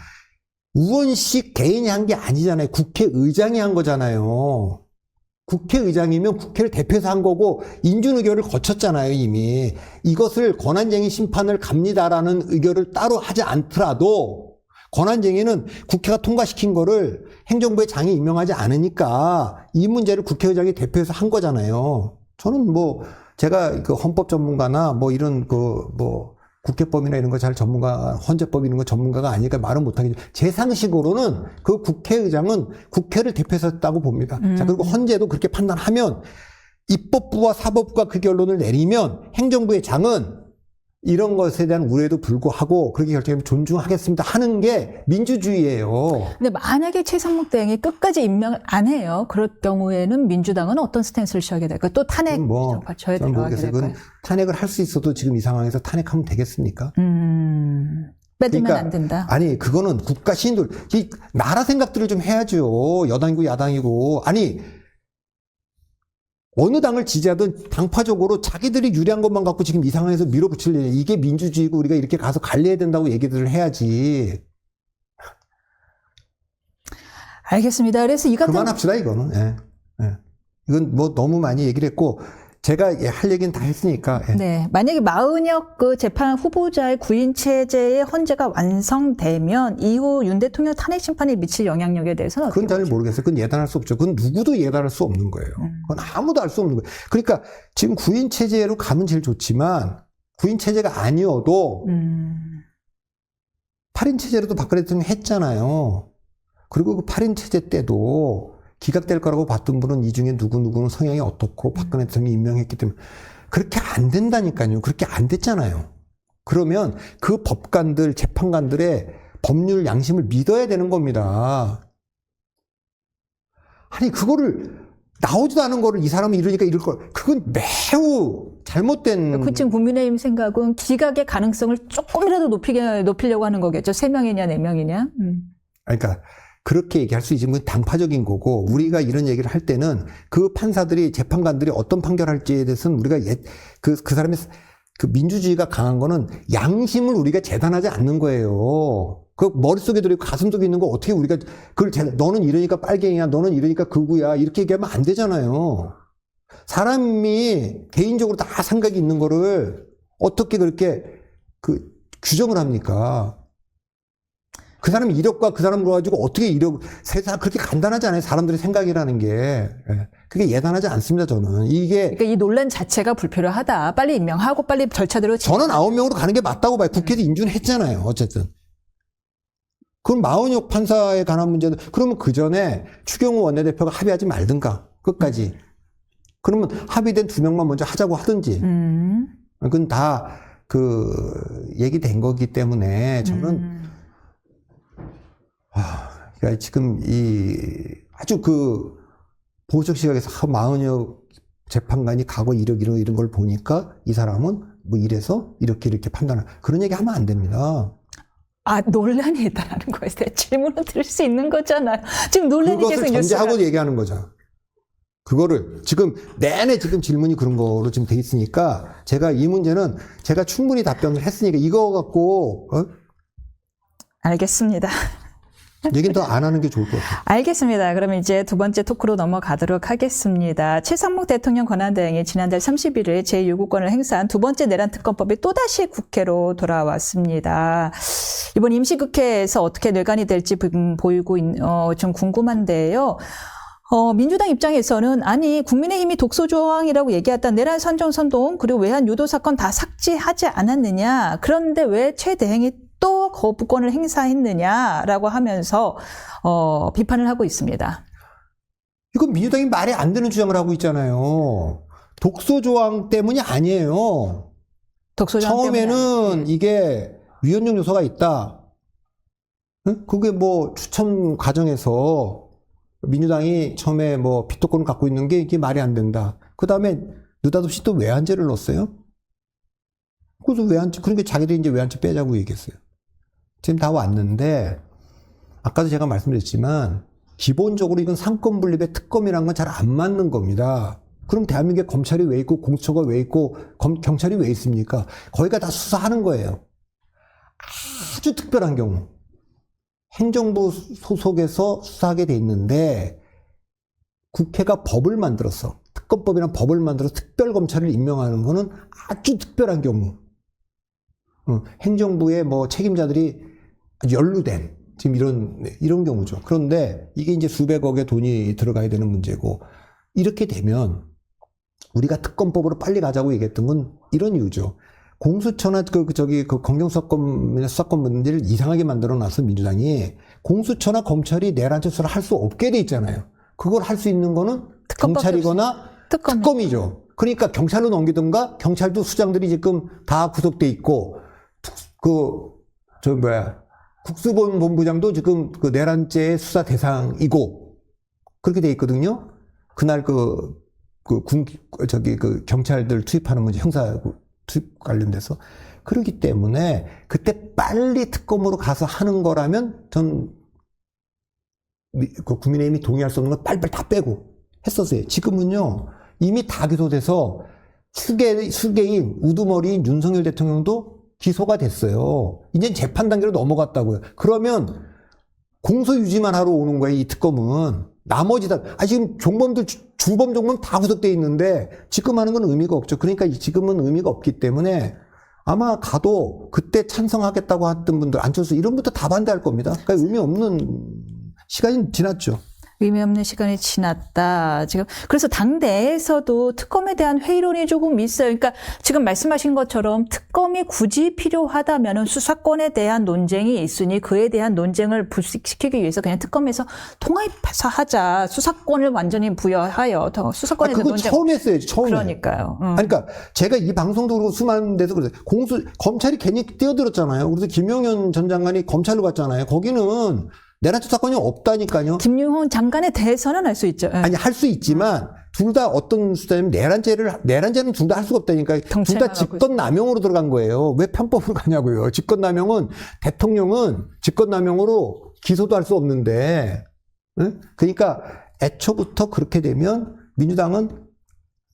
우원식 개인이 한 게 아니잖아요. 국회의장이 한 거잖아요. 국회의장이면 국회를 대표해서 한 거고 인준의결을 거쳤잖아요, 이미. 이것을 권한쟁의 심판을 갑니다라는 의결을 따로 하지 않더라도 권한쟁의는 국회가 통과시킨 거를 행정부의 장이 임명하지 않으니까 이 문제를 국회의장이 대표해서 한 거잖아요. 저는 제가 헌법 전문가나 이런 국회법이나 이런 거 잘 헌재법 이런 거 전문가가 아니니까 말은 못하겠지만 제 상식으로는 그 국회의장은 국회를 대표해서 했다고 봅니다. 자, 그리고 헌재도 그렇게 판단하면 입법부와 사법부가 그 결론을 내리면 행정부의 장은 이런 것에 대한 우려에도 불구하고 그렇게 결정하면 존중하겠습니다 하는 게 민주주의예요. 근데 만약에 최상목 대행이 끝까지 임명을 안 해요. 그럴 경우에는 민주당은 어떤 스탠스를 취하게 될까요? 또 탄핵 받쳐야 들어가게 될까요? 탄핵을 할 수 있어도 지금 이 상황에서 탄핵하면 되겠습니까? 빼두면 안 된다. 아니 그거는 국가 시인들 나라 생각들을 좀 해야죠. 여당이고 야당이고 어느 당을 지지하든 당파적으로 자기들이 유리한 것만 갖고 지금 이 상황에서 밀어붙이려니 이게 민주주의고 우리가 이렇게 가서 관리해야 된다고 얘기들을 해야지. 알겠습니다. 그래서 그만합시다 이거는. 예. 이건 너무 많이 얘기를 했고 제가 할 얘기는 다 했으니까. 예. 네, 만약에 마은혁 재판 후보자의 구인 체제의 헌재가 완성되면 이후 윤 대통령 탄핵 심판에 미칠 영향력에 대해서는 어떻게 그건 잘 모르겠어요. 그건 예단할 수 없죠. 그건 누구도 예단할 수 없는 거예요. 그건 아무도 알 수 없는 거예요. 그러니까 지금 구인 체제로 가면 제일 좋지만 구인 체제가 아니어도 8인 체제로도 박근혜 대통령이 했잖아요. 그리고 그 8인 체제 때도 기각될 거라고 봤던 분은 이 중에 누구는 성향이 어떻고 박근혜 대통령이 임명했기 때문에 그렇게 안 된다니까요. 그렇게 안 됐잖아요. 그러면 그 법관들, 재판관들의 법률 양심을 믿어야 되는 겁니다. 아니, 그거를 나오지도 않은 거를 이 사람이 이러니까 이럴 거, 그건 매우 잘못된. 그 지금 국민의힘 생각은 기각의 가능성을 조금이라도 높이려고 하는 거겠죠. 3명이냐, 4명이냐. 그러니까 그렇게 얘기할 수 있지만 당파적인 거고, 우리가 이런 얘기를 할 때는 그 판사들이, 재판관들이 어떤 판결할지에 대해서는 우리가 그 사람의 그 민주주의가 강한 거는 양심을 우리가 재단하지 않는 거예요. 그 머릿속에 들어있고 가슴속에 있는 거 어떻게 우리가 그걸 너는 이러니까 빨갱이야, 너는 이러니까 극우야, 이렇게 얘기하면 안 되잖아요. 사람이 개인적으로 다 생각이 있는 거를 어떻게 그렇게 그 규정을 합니까? 그 사람 이력과 그 사람 가지고 어떻게 이력, 세상 그렇게 간단하지 않아요. 사람들의 생각이라는 게. 그게 예단하지 않습니다, 저는. 이게. 그러니까 이 논란 자체가 불필요하다. 빨리 임명하고 빨리 절차대로. 저는 9명으로 가는 게 맞다고 봐요. 국회에서 인준을 했잖아요, 어쨌든. 그럼 마은혁 판사에 관한 문제도, 그러면 그 전에 추경호 원내대표가 합의하지 말든가, 끝까지. 그러면 합의된 2명만 먼저 하자고 하든지. 그건 다 얘기된 거기 때문에 저는 그러니까 지금 아주 보수적 시각에서 마은혁 재판관이 과거 이런 걸 보니까 이 사람은 뭐 이래서 이렇게 판단을, 그런 얘기 하면 안 됩니다. 논란이 있다는 거에 대해 질문을 드릴 수 있는 거잖아요. 지금 논란이 계속 그것을 전제하고 얘기하는 거죠. 그거를 지금 내내 지금 질문이 그런 거로 지금 돼 있으니까 제가 이 문제는 제가 충분히 답변을 했으니까 이거 갖고 알겠습니다. 얘기는 더 안 하는 게 좋을 것 같아요. 알겠습니다. 그럼 이제 두 번째 토크로 넘어가도록 하겠습니다. 최상목 대통령 권한대행이 지난달 31일 제6호권을 행사한 두 번째 내란 특검법이 또다시 국회로 돌아왔습니다. 이번 임시국회에서 어떻게 뇌관이 될지 보이고 좀 궁금한데요. 민주당 입장에서는 국민의힘이 독소조항이라고 얘기했던 내란 선정선동 그리고 외환 유도 사건 다 삭제하지 않았느냐. 그런데 왜 최 대행이 또 거부권을 행사했느냐라고 하면서 비판을 하고 있습니다. 이건 민주당이 말이 안 되는 주장을 하고 있잖아요. 독소조항 때문이 아니에요. 독소조항 처음에는 이게 위헌적 요소가 있다. 응? 그게 뭐 추천 과정에서 민주당이 처음에 뭐 비토권을 갖고 있는 게 이게 말이 안 된다. 그 다음에 느닷없이 또 외환죄를 넣었어요. 그래서 그러니까 자기들이 이제 외환죄 빼자고 얘기했어요. 지금 다 왔는데, 아까도 제가 말씀드렸지만, 기본적으로 이건 상권 분립의 특검이란 건 잘 안 맞는 겁니다. 그럼 대한민국에 검찰이 왜 있고, 공수처가 왜 있고, 경찰이 왜 있습니까? 거기가 다 수사하는 거예요. 아주 특별한 경우. 행정부 소속에서 수사하게 돼 있는데, 국회가 법을 만들어서, 특검법이란 법을 만들어서 특별검찰을 임명하는 거는 아주 특별한 경우. 행정부의 뭐 책임자들이 연루된 지금 이런 경우죠. 그런데 이게 이제 수백억의 돈이 들어가야 되는 문제고, 이렇게 되면 우리가 특검법으로 빨리 가자고 얘기했던 건 이런 이유죠. 공수처나 검경수사권이나 수사권 문제를 이상하게 만들어 놔서 민주당이 공수처나 검찰이 내란죄 수사를 할 수 없게 돼 있잖아요. 그걸 할 수 있는 거는 경찰이거나 특검이죠. 그러니까 경찰로 넘기든가, 경찰도 수장들이 지금 다 구속돼 있고, 국수본부장도 지금 내란죄 수사 대상이고, 그렇게 돼 있거든요. 그날 경찰들 투입하는 문제, 형사 투입 관련돼서. 그렇기 때문에 그때 빨리 특검으로 가서 하는 거라면 전 국민의힘이 동의할 수 없는 걸 빨리빨리 다 빼고 했었어요. 지금은요, 이미 다 기소돼서 수개인, 우두머리인 윤석열 대통령도 기소가 됐어요. 이제 재판 단계로 넘어갔다고요. 그러면 공소 유지만 하러 오는 거예요, 이 특검은. 나머지 다, 지금 종범들, 주범, 종범 다 구속돼 있는데 지금 하는 건 의미가 없죠. 그러니까 지금은 의미가 없기 때문에 아마 가도 그때 찬성하겠다고 했던 분들, 안철수 이런 분들 다 반대할 겁니다. 그러니까 의미 없는 시간이 지났죠. 의미 없는 시간이 지났다. 지금 그래서 당 내에서도 특검에 대한 회의론이 조금 있어요. 그러니까 지금 말씀하신 것처럼 특검이 굳이 필요하다면은 수사권에 대한 논쟁이 있으니 그에 대한 논쟁을 불식시키기 위해서 그냥 특검에서 통합해서 하자. 수사권을 완전히 부여하여 수사권에 대한 그거 논쟁. 처음 했어야지. 처음에. 그러니까요. 아니, 그러니까 제가 이 방송도 그렇고 수많은 데서 그래서 검찰이 괜히 뛰어들었잖아요. 그래서 김용현 전 장관이 검찰로 갔잖아요. 거기는 내란 수사권이 없다니까요. 김용현 장관에 대해서는 알 수 있죠. 예. 아니, 할 수 있지만 둘 다 어떤 수사냐면 내란죄는 둘 다 할 수가 없다니까. 둘 다 직권남용으로 들어간 거예요. 왜 편법으로 가냐고요. 직권남용은 대통령은 직권남용으로 기소도 할 수 없는데, 응? 그러니까 애초부터 그렇게 되면 민주당은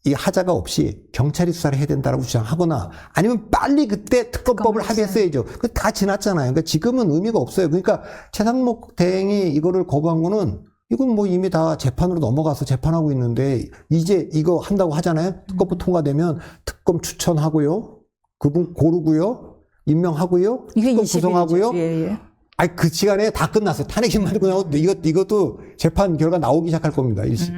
이 하자가 없이 경찰이 수사를 해야 된다라고 주장하거나 아니면 빨리 그때 특검법을 합의했어야죠. 그 다 지났잖아요. 그러니까 지금은 의미가 없어요. 그러니까 최상목 대행이 이거를 거부한 거는 이건 뭐 이미 다 재판으로 넘어가서 재판하고 있는데 이제 이거 한다고 하잖아요. 특검법 통과되면 특검 추천하고요. 그분 고르고요. 임명하고요. 이게 특검 20일이죠. 구성하고요. 예. 아니 그 시간에 다 끝났어요. 탄핵이 만들고 나고 이것도 재판 결과 나오기 시작할 겁니다. 일시.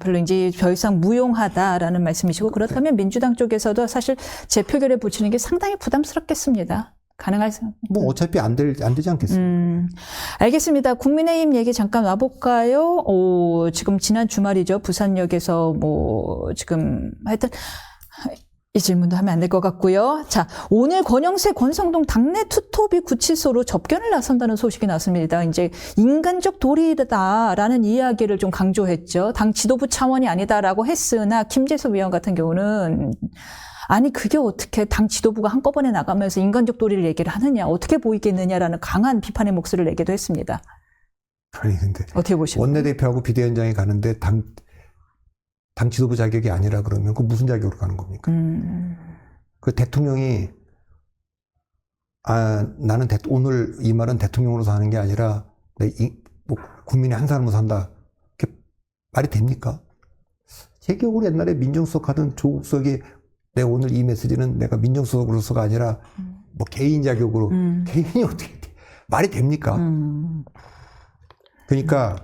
별로 이제 더 이상 무용하다라는 말씀이시고 그렇다면 민주당 쪽에서도 사실 재표결에 붙이는 게 상당히 부담스럽겠습니다. 가능할 뭐 어차피 안 되지 않겠습니까? 알겠습니다. 국민의힘 얘기 잠깐 와볼까요? 지금 지난 주말이죠. 부산역에서 지금 하여튼 이 질문도 하면 안 될 것 같고요. 자, 오늘 권영세, 권성동 당내 투톱이 구치소로 접견을 나선다는 소식이 났습니다. 이제 인간적 도리다라는 이야기를 좀 강조했죠. 당 지도부 차원이 아니다라고 했으나 김재섭 위원 같은 경우는 아니 그게 어떻게 당 지도부가 한꺼번에 나가면서 인간적 도리를 얘기를 하느냐, 어떻게 보이겠느냐라는 강한 비판의 목소리를 내기도 했습니다. 아니 근데 어떻게 보시나요? 원내대표하고 비대위원장이 가는데 당 지도부 자격이 아니라 그러면 그 무슨 자격으로 가는 겁니까? 그 대통령이 나는 오늘 이 말은 대통령으로서 하는 게 아니라 국민의 한 사람으로 산다. 그게 말이 됩니까? 제 기억으로 옛날에 민정수석 하던 조국 수석이 내가 오늘 이 메시지는 내가 민정수석으로서가 아니라 뭐 개인 자격으로 개인이 어떻게 말이 됩니까? 그러니까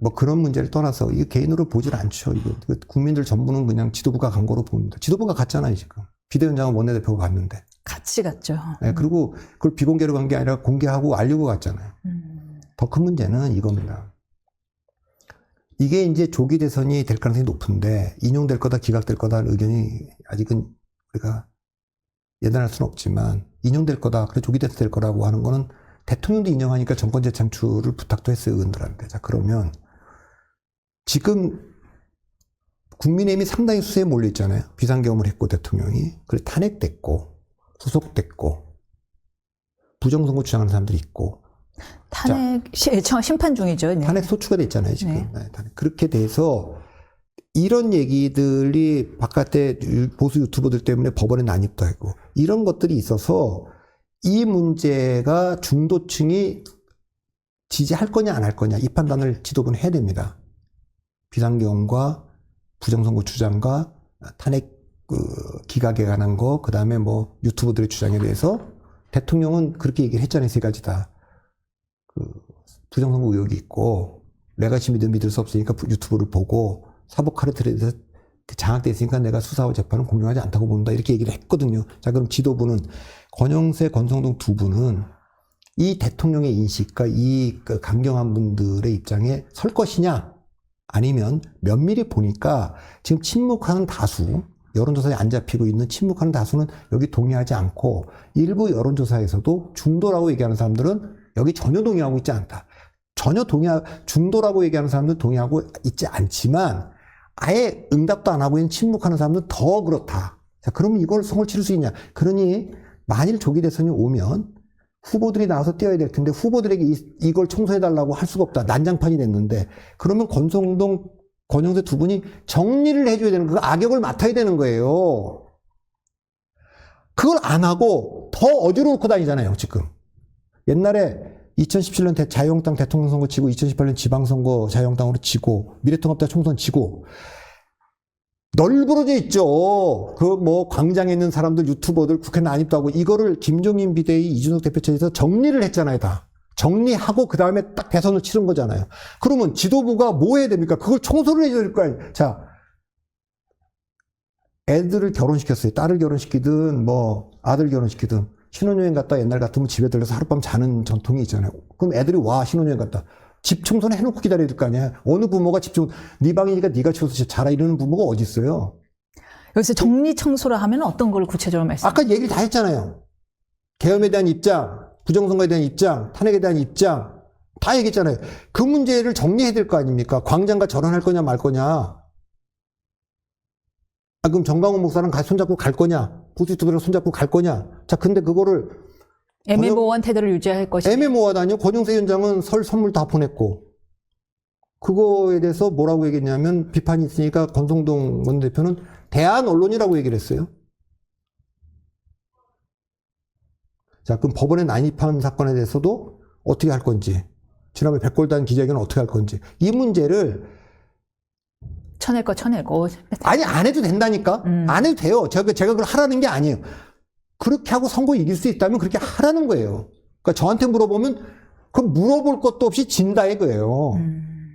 뭐 그런 문제를 떠나서 이거 개인으로 보질 않죠. 이거 국민들 전부는 그냥 지도부가 간 거로 봅니다. 지도부가 갔잖아요 지금. 비대위원장은 원내대표가 갔는데. 같이 갔죠. 네, 그리고 그걸 비공개로 간 게 아니라 공개하고 알리고 갔잖아요. 더 큰 문제는 이겁니다. 이게 이제 조기 대선이 될 가능성이 높은데 인용될 거다 기각될 거다 하는 의견이 아직은 우리가 예단할 수는 없지만 인용될 거다. 그래 조기 대선 될 거라고 하는 거는 대통령도 인정하니까 정권 재창출을 부탁도 했어요 의원들한테. 자 그러면 지금 국민의힘이 상당히 수세에 몰려 있잖아요. 비상경험을 했고 대통령이 그래 탄핵됐고 구속됐고 부정선거 주장하는 사람들이 있고 탄핵 심판 중이죠. 네. 탄핵 소추가 됐잖아요 지금. 네. 네, 그렇게 돼서 이런 얘기들이 바깥에 보수 유튜버들 때문에 법원에 난입도 하고 이런 것들이 있어서 이 문제가 중도층이 지지할 거냐 안 할 거냐 이 판단을 지도부는 해야 됩니다. 비상경험과 부정선거 주장과 탄핵 기각에 관한 거 그다음에 뭐 유튜버들의 주장에 대해서 대통령은 그렇게 얘기를 했잖아요. 세 가지다. 부정선거 의혹이 있고 레가시 믿을 수 없으니까 유튜브를 보고 사법 카르텔에 대해서 장악돼 있으니까 내가 수사와 재판은 공정하지 않다고 본다 이렇게 얘기를 했거든요. 자 그럼 지도부는 권영세, 권성동 두 분은 이 대통령의 인식과 이 강경한 분들의 입장에 설 것이냐 아니면 면밀히 보니까 지금 침묵하는 다수 여론조사에 안 잡히고 있는 침묵하는 다수는 여기 동의하지 않고 일부 여론조사에서도 중도라고 얘기하는 사람들은 여기 전혀 동의하고 있지 않다. 중도라고 얘기하는 사람들은 동의하고 있지 않지만 아예 응답도 안 하고 있는 침묵하는 사람들은 더 그렇다. 자, 그러면 이걸 성을 치를 수 있냐. 그러니 만일 조기 대선이 오면 후보들이 나와서 뛰어야 될 텐데 후보들에게 이걸 청소해달라고 할 수가 없다. 난장판이 됐는데 그러면 권성동, 권영세 두 분이 정리를 해줘야 되는 그 악역을 맡아야 되는 거예요. 그걸 안 하고 더 어디로 놓고 다니잖아요 지금. 옛날에 2017년 자유한국당 대통령 선거 지고 2018년 지방선거 자유한국당으로 지고 미래통합당 총선 지고 널브러져 있죠. 그 뭐 광장에 있는 사람들 유튜버들 국회 난입도 하고 이거를 김종인 비대위 이준석 대표 체에서 정리를 했잖아요 다. 정리하고 그 다음에 딱 대선을 치른 거잖아요. 그러면 지도부가 뭐 해야 됩니까? 그걸 청소를 해야 될 거 아니에요. 자, 애들을 결혼시켰어요. 딸을 결혼시키든 뭐 아들 결혼시키든 신혼여행 갔다 옛날 같으면 집에 들려서 하룻밤 자는 전통이 있잖아요. 그럼 애들이 와 신혼여행 갔다. 집 청소는 해놓고 기다려야 될 거 아니야. 어느 부모가 집 청소, 네 방이니까 네가 치워서 자라 이러는 부모가 어디 있어요. 여기서 정리 청소라 하면 어떤 걸 구체적으로 말씀하세요? 아까 얘기를 다 했잖아요. 계엄에 대한 입장, 부정선거에 대한 입장, 탄핵에 대한 입장 다 얘기했잖아요. 그 문제를 정리해야 될 거 아닙니까? 광장과 절연할 거냐 말 거냐. 그럼 정강훈 목사랑 같이 손잡고 갈 거냐? 보수투들랑 손잡고 갈 거냐? 자, 근데 그거를 애매모호한 태도를 유지할 것이냐. 애매모호하다니요. 권영세 위원장은 설 선물 다 보냈고 그거에 대해서 뭐라고 얘기했냐면 비판이 있으니까 권성동 원내대표는 대한 언론이라고 얘기를 했어요. 자, 그럼 법원에 난입한 사건에 대해서도 어떻게 할 건지, 지난번에 백골단 기자회견은 어떻게 할 건지, 이 문제를 쳐낼 거 쳐내고. 아니 안 해도 된다니까. 안 해도 돼요. 제가 그걸 하라는 게 아니에요. 그렇게 하고 선거 이길 수 있다면 그렇게 하라는 거예요. 그러니까 저한테 물어보면 그 물어볼 것도 없이 진다 이거예요.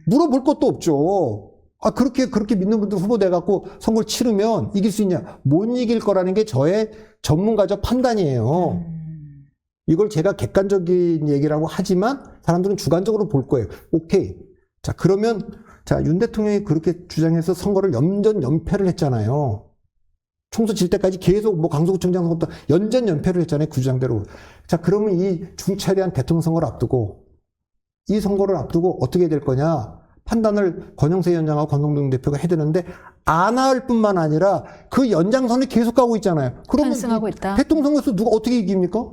물어볼 것도 없죠. 아 그렇게 믿는 분들 후보 돼갖고 선거를 치르면 이길 수 있냐? 못 이길 거라는 게 저의 전문가적 판단이에요. 이걸 제가 객관적인 얘기라고 하지만 사람들은 주관적으로 볼 거예요. 오케이. 자 그러면 자 윤 대통령이 그렇게 주장해서 선거를 연패를 했잖아요. 총선 질 때까지 계속 뭐 강서구청장 선거부터 연패를 했잖아요. 그 주장대로. 자 그러면 이 중차대한 대통령 선거를 앞두고 이 선거를 앞두고 어떻게 될 거냐 판단을 권영세 위원장하고 권성동 대표가 해야 되는데 안 할 뿐만 아니라 그 연장선을 계속 가고 있잖아요. 그러면 편승하고 있다. 대통령 선거에서 누가 어떻게 이깁니까?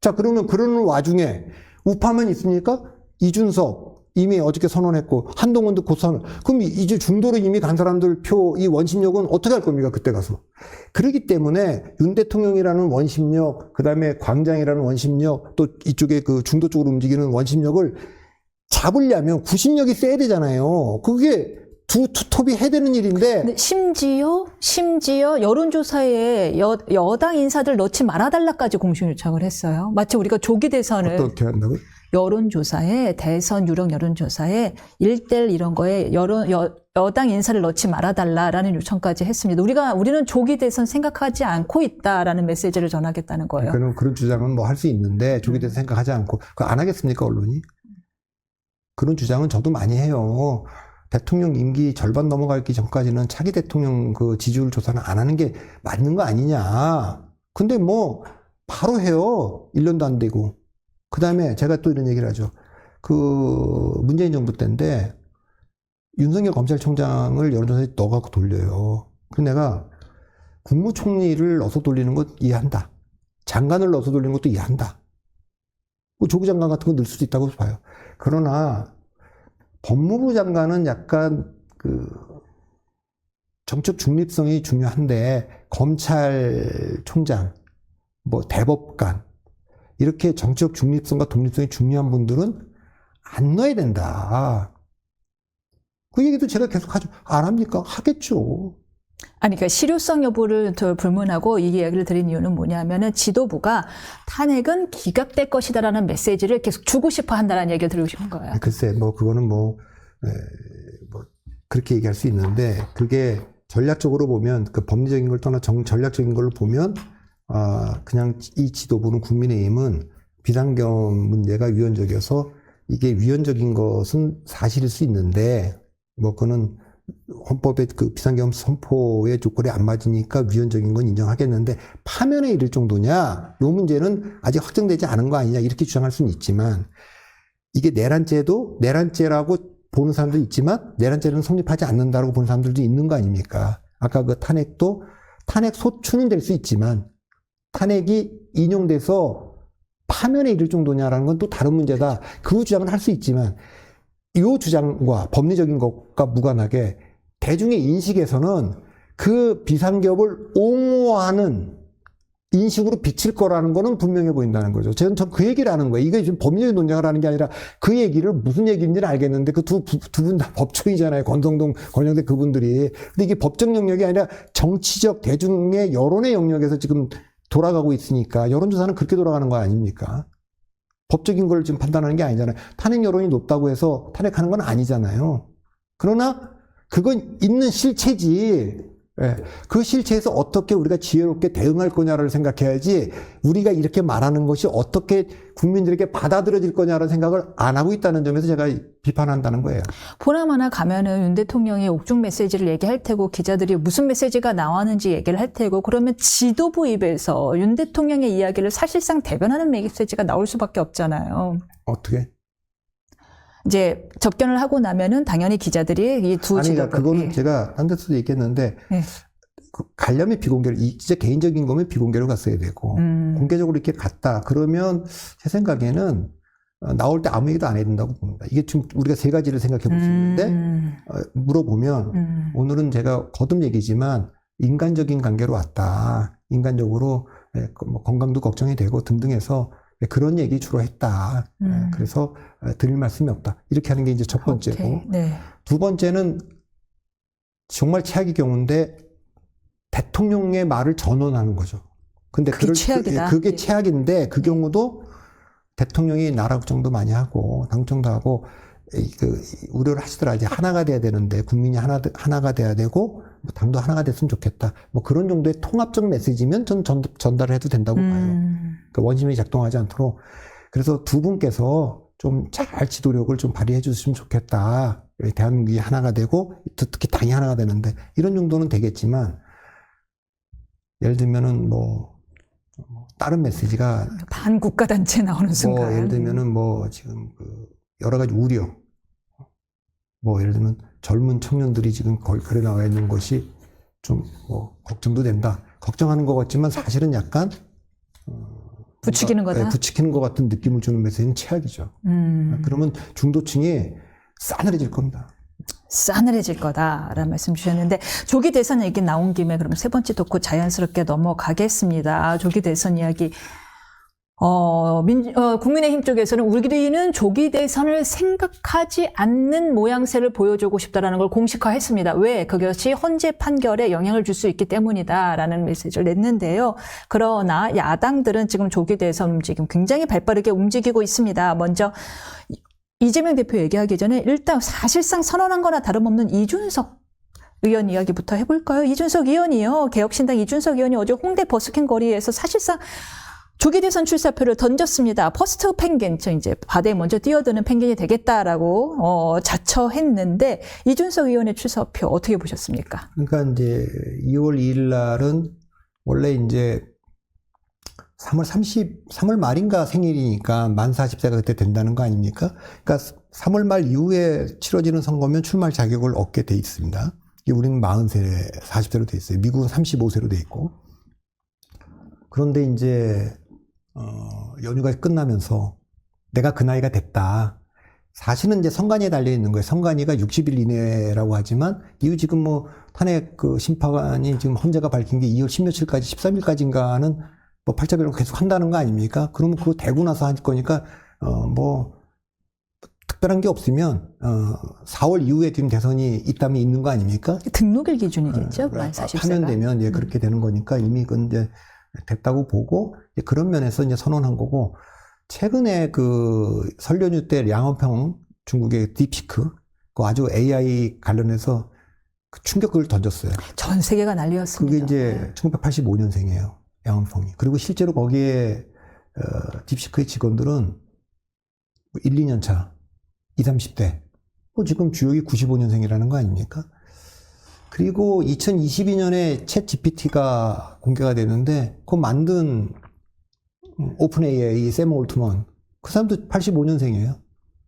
자 그러면 그러는 와중에 우파만 있습니까? 이준석 이미 어저께 선언했고 한동훈도 곧 선언. 그럼 이제 중도로 이미 간 사람들 표 이 원심력은 어떻게 할 겁니까? 그때 가서. 그렇기 때문에 윤 대통령이라는 원심력, 그다음에 광장이라는 원심력, 또 이쪽에 그 중도 쪽으로 움직이는 원심력을 잡으려면 구심력이 세야 되잖아요. 그게 투톱이 해야 되는 일인데. 근데 심지어 여론조사에 여당 인사들 넣지 말아달라까지 공식 요청을 했어요. 마치 우리가 조기 대선을 어떻게 한다고요? 여론조사에 대선 유력 여론조사에 1대1 이런 거에 여당 인사를 넣지 말아달라라는 요청까지 했습니다. 우리는 조기 대선 생각하지 않고 있다라는 메시지를 전하겠다는 거예요. 그런 주장은 뭐 할 수 있는데 조기 대선 생각하지 않고 그거 안 하겠습니까 언론이? 그런 주장은 저도 많이 해요. 대통령 임기 절반 넘어가기 전까지는 차기 대통령 그 지지율 조사는 안 하는 게 맞는 거 아니냐. 근데 뭐 바로 해요. 1년도 안 되고. 그 다음에 제가 또 이런 얘기를 하죠. 그 문재인 정부 때인데 윤석열 검찰총장을 여론조사에 넣어갖고 돌려요. 그래서 내가 국무총리를 넣어서 돌리는 것 이해한다. 장관을 넣어서 돌리는 것도 이해한다. 조국 장관 같은 거 넣을 수도 있다고 봐요. 그러나 법무부 장관은 약간 그 정책 중립성이 중요한데 검찰총장, 뭐 대법관 이렇게 정치적 중립성과 독립성이 중요한 분들은 안 넣어야 된다. 그 얘기도 제가 계속 하죠. 안 합니까? 하겠죠. 아니, 그러니까 실효성 여부를 불문하고 이 이야기를 드린 이유는 뭐냐면은 지도부가 탄핵은 기각될 것이다라는 메시지를 계속 주고 싶어 한다는 얘기를 드리고 싶은 거예요. 글쎄, 뭐, 그거는 뭐, 그렇게 얘기할 수 있는데, 그게 전략적으로 보면, 그 법리적인 걸 떠나 전략적인 걸로 보면, 그냥 이 지도부는 국민의힘은 비상경 문제가 위헌적이어서 이게 위헌적인 것은 사실일 수 있는데, 뭐, 그거는 헌법의 그 비상계엄 선포의 조건에 안 맞으니까 위헌적인 건 인정하겠는데 파면에 이를 정도냐? 이 문제는 아직 확정되지 않은 거 아니냐? 이렇게 주장할 수는 있지만 이게 내란죄라고 보는 사람도 있지만 내란죄는 성립하지 않는다고 보는 사람들도 있는 거 아닙니까? 아까 그 탄핵도 탄핵 소추는 될 수 있지만 탄핵이 인용돼서 파면에 이를 정도냐라는 건 또 다른 문제다. 그 주장은 할 수 있지만 이 주장과 법리적인 것과 무관하게 대중의 인식에서는 그 비상계엄을 옹호하는 인식으로 비칠 거라는 거는 분명해 보인다는 거죠. 저는 그 얘기를 하는 거예요. 이게 지금 법리적인 논쟁을 하는 게 아니라 그 얘기를 무슨 얘기인지는 알겠는데 그 두 분 다 법조인이잖아요. 권성동, 권영세 그분들이. 근데 이게 법적 영역이 아니라 정치적 대중의 여론의 영역에서 지금 돌아가고 있으니까 여론조사는 그렇게 돌아가는 거 아닙니까? 법적인 걸 지금 판단하는 게 아니잖아요. 탄핵 여론이 높다고 해서 탄핵하는 건 아니잖아요. 그러나 그건 있는 실체지. 예, 그 실체에서 어떻게 우리가 지혜롭게 대응할 거냐를 생각해야지 우리가 이렇게 말하는 것이 어떻게 국민들에게 받아들여질 거냐라는 생각을 안 하고 있다는 점에서 제가 비판한다는 거예요. 보나마나 가면은 윤 대통령이 옥중 메시지를 얘기할 테고 기자들이 무슨 메시지가 나왔는지 얘기를 할 테고 그러면 지도부 입에서 윤 대통령의 이야기를 사실상 대변하는 메시지가 나올 수밖에 없잖아요. 어떻게? 이제 접견을 하고 나면은 당연히 기자들이 이 두 아니, 지도부 그거는 제가 딴 데서도 얘기했는데 네. 가려면 비공개로, 진짜 개인적인 거면 비공개로 갔어야 되고 공개적으로 이렇게 갔다 그러면 제 생각에는 나올 때 아무 얘기도 안 해야 된다고 봅니다. 이게 지금 우리가 세 가지를 생각해 볼 수 있는데 물어보면 오늘은 제가 거듭 얘기지만 인간적인 관계로 왔다. 인간적으로 뭐 건강도 걱정이 되고 등등해서 그런 얘기 주로 했다. 그래서 드릴 말씀이 없다. 이렇게 하는 게 이제 첫 번째고. 네. 두 번째는 정말 최악의 경우인데 대통령의 말을 전원하는 거죠. 근데 그게 최악이다. 그게 최악인데 그 경우도 대통령이 나라 걱정도 많이 하고 당정도 하고 우려를 하시더라. 이제 하나가 돼야 되는데 국민이 하나가 돼야 되고 뭐 당도 하나가 됐으면 좋겠다. 뭐 그런 정도의 통합적 메시지면 전 전달을 해도 된다고 봐요. 그 원심이 작동하지 않도록. 그래서 두 분께서 좀 잘 지도력을 좀 발휘해 주시면 좋겠다. 대한민국이 하나가 되고 특히 당이 하나가 되는데 이런 정도는 되겠지만 예를 들면은 뭐 다른 메시지가 반국가 단체 나오는 순간. 뭐 예를 들면은 뭐 지금 그 여러 가지 우려. 뭐 예를 들면 젊은 청년들이 지금 거의 글에 나와 있는 것이 좀 뭐 걱정도 된다. 걱정하는 것 같지만 사실은 약간 부추기는 거다. 부추기는 것 같은 느낌을 주는 메시지는 최악이죠. 그러면 중도층이 싸늘해질 겁니다. 싸늘해질 거다라는 말씀 주셨는데 조기 대선 얘기 나온 김에 그럼 세 번째 토크 자연스럽게 넘어가겠습니다. 조기 대선 이야기. 국민의힘 쪽에서는 우리는 조기 대선을 생각하지 않는 모양새를 보여주고 싶다라는 걸 공식화했습니다. 왜? 그것이 헌재 판결에 영향을 줄 수 있기 때문이다라는 메시지를 냈는데요. 그러나 야당들은 지금 조기 대선 움직임 굉장히 발빠르게 움직이고 있습니다. 먼저 이재명 대표 얘기하기 전에 일단 사실상 선언한 거나 다름없는 이준석 의원 이야기부터 해볼까요? 이준석 의원이요. 개혁신당 이준석 의원이 어제 홍대 버스킹 거리에서 사실상 조기 대선 출사표를 던졌습니다. 퍼스트 펭귄, 이제 바다에 먼저 뛰어드는 펭귄이 되겠다라고 자처했는데 이준석 의원의 출사표 어떻게 보셨습니까? 그러니까 이제 2월 2일 날은 원래 이제 3월 말인가 생일이니까 만 40세가 그때 된다는 거 아닙니까? 그러니까 3월 말 이후에 치러지는 선거면 출마할 자격을 얻게 돼 있습니다. 우리는 40세, 40세로 돼 있어요. 미국은 35세로 돼 있고. 그런데 이제 연휴가 끝나면서 내가 그 나이가 됐다. 사실은 이제 선관위에 달려 있는 거예요. 선관위가 60일 이내라고 하지만 이후 지금 뭐 탄핵 그 심판이 지금 헌재가 밝힌 게 2월 10며칠까지 13일까지인가는 뭐 팔자별로 계속 한다는 거 아닙니까? 그러면 그거 되고 나서 할 거니까 뭐 특별한 게 없으면 4월 이후에 지금 대선이 있다면 있는 거 아닙니까? 등록일 기준이겠죠. 만 40세가. 하면 되면 예, 그렇게 되는 거니까 이미 그건 이제 됐다고 보고 그런 면에서 이제 선언한 거고 최근에 그 설 연휴 때 량어평 중국의 딥시크 그 아주 AI 관련해서 그 충격을 던졌어요. 전 세계가 난리였습니다. 그게 이제 1985년생이에요. 양원평이. 그리고 실제로 거기에 딥시크의 직원들은 1, 2년 차, 20, 30대. 뭐 지금 주역이 95년생이라는 거 아닙니까? 그리고 2022년에 챗 GPT가 공개가 되는데 그거 만든 오픈 AI 샘 올트먼 그 사람도 85년생이에요.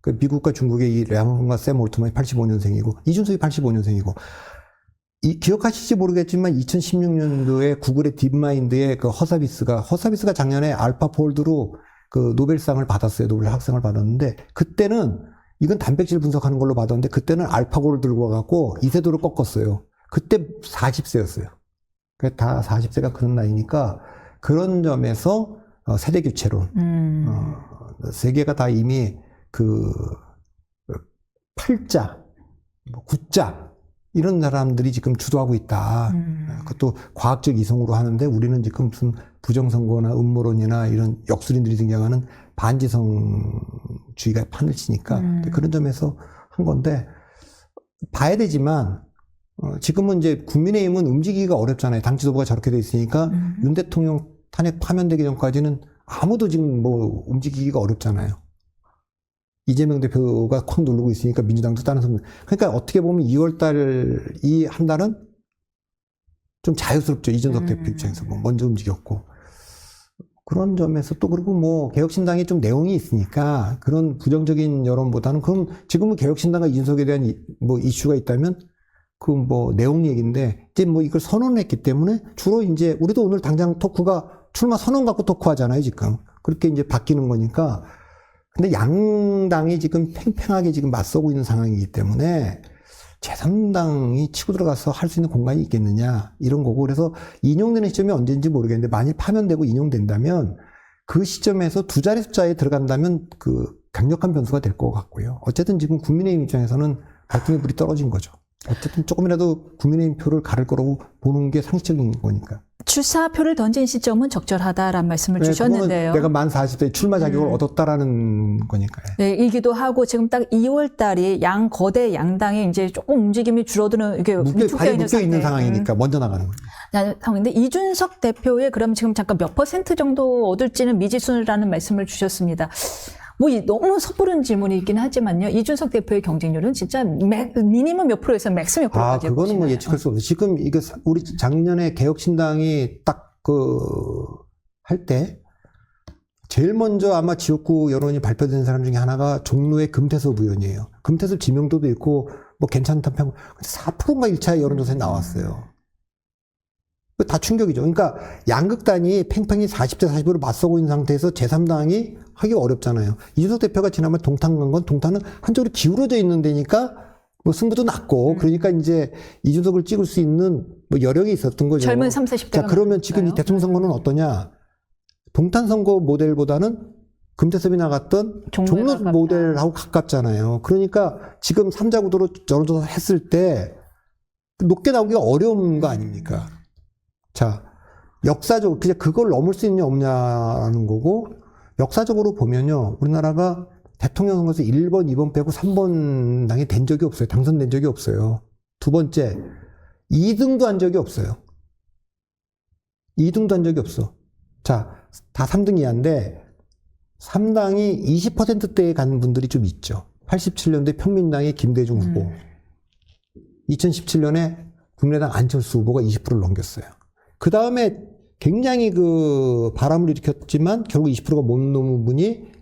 그 미국과 중국의 이 량원과 샘 올트먼이 85년생이고 이준석이 85년생이고 기억하실지 모르겠지만 2016년도에 구글의 딥마인드의 그 허사비스가 작년에 알파폴드로 그 노벨상을 받았어요. 노벨 학상을 받았는데 그때는 이건 단백질 분석하는 걸로 받았는데 그때는 알파고를 들고 와갖고 이세돌을 꺾었어요. 그때 40세였어요. 다 40세가 그런 나이니까 그런 점에서 세대 교체론 세계가 다 이미 그 8자, 9자 이런 사람들이 지금 주도하고 있다. 그것도 과학적 이성으로 하는데 우리는 지금 무슨 부정선거나 음모론이나 이런 역술인들이 등장하는 반지성주의가 판을 치니까 그런 점에서 한 건데 봐야 되지만 지금은 이제 국민의힘은 움직이기가 어렵잖아요. 당 지도부가 저렇게 돼 있으니까 윤 대통령 탄핵 파면되기 전까지는 아무도 지금 뭐 움직이기가 어렵잖아요. 이재명 대표가 콱 누르고 있으니까 민주당도 다른 선물. 그러니까 어떻게 보면 2월달 이 한 달은 좀 자유스럽죠. 이준석 대표 입장에서 뭐 먼저 움직였고 그런 점에서 또 그리고 뭐 개혁신당이 좀 내용이 있으니까 그런 부정적인 여론보다는 그럼 지금은 개혁신당과 이준석에 대한 뭐 이슈가 있다면 그 뭐 내용 얘기인데 이제 뭐 이걸 선언했기 때문에 주로 이제 우리도 오늘 당장 토크가 출마 선언 갖고 토크하잖아요 지금 그렇게 이제 바뀌는 거니까 근데 양당이 지금 팽팽하게 지금 맞서고 있는 상황이기 때문에 제3당이 치고 들어가서 할 수 있는 공간이 있겠느냐 이런 거고 그래서 인용되는 시점이 언제인지 모르겠는데 만일 파면되고 인용된다면 그 시점에서 두 자리 숫자에 들어간다면 그 강력한 변수가 될 것 같고요. 어쨌든 지금 국민의힘 입장에서는 갈등의 불이 떨어진 거죠. 어쨌든 조금이라도 국민의힘 표를 가를 거라고 보는 게 상식적인 거니까. 출사표를 던진 시점은 적절하다라는 말씀을 주셨는데요. 내가 만 40대 출마 자격을 얻었다라는 거니까요. 네, 이기도 하고 지금 딱 2월 달이 양 거대 양당의 이제 조금 움직임이 줄어드는 이게 묶여 있는 상황이니까 먼저 나가는 거예요. 상황인데 이준석 대표의 그럼 지금 잠깐 몇 % 정도 얻을지는 미지수라는 말씀을 주셨습니다. 뭐 너무 섣부른 질문이 있긴 하지만요. 이준석 대표의 경쟁률은 진짜 미니멈 몇 프로에서 맥스 몇 프로까지 그거는 뭐 예측할 수 없어요. 지금 이게 우리 작년에 개혁신당이 딱 할 때 제일 먼저 아마 지역구 여론이 발표된 사람 중에 하나가 종로의 금태섭 의원이에요. 금태섭 지명도도 있고 뭐 괜찮다 평 4%인가 1차 여론조사에 나왔어요. 다 충격이죠. 그러니까 양극단이 팽팽히 40대 40으로 맞서고 있는 상태에서 제3당이 하기 어렵잖아요. 이준석 대표가 지난번 동탄 간 건 동탄은 한쪽으로 기울어져 있는 데니까 뭐 승부도 낮고 그러니까 이제 이준석을 찍을 수 있는 뭐 여력이 있었던 거죠. 젊은 30, 40대가 자, 그러면 지금 이 대통령 선거는 어떠냐? 동탄 선거 모델보다는 금태섭이 나갔던 종로 모델하고 가깝잖아요. 그러니까 지금 3자 구도로 여론조사 했을 때 높게 나오기가 어려운 거 아닙니까? 자, 역사적으로 그냥 그걸 넘을 수 있냐 없냐는 거고 역사적으로 보면요. 우리나라가 대통령 선거에서 1번, 2번 빼고 3번 당이 된 적이 없어요. 당선된 적이 없어요. 두 번째, 2등도 한 적이 없어요. 2등도 한 적이 없어. 자, 다 3등 이하인데 3당이 20%대에 간 분들이 좀 있죠. 87년도에 평민당의 김대중 후보, 2017년에 국민의당 안철수 후보가 20%를 넘겼어요. 그 다음에 굉장히 그 바람을 일으켰지만 결국 20%가 못 넘은 분이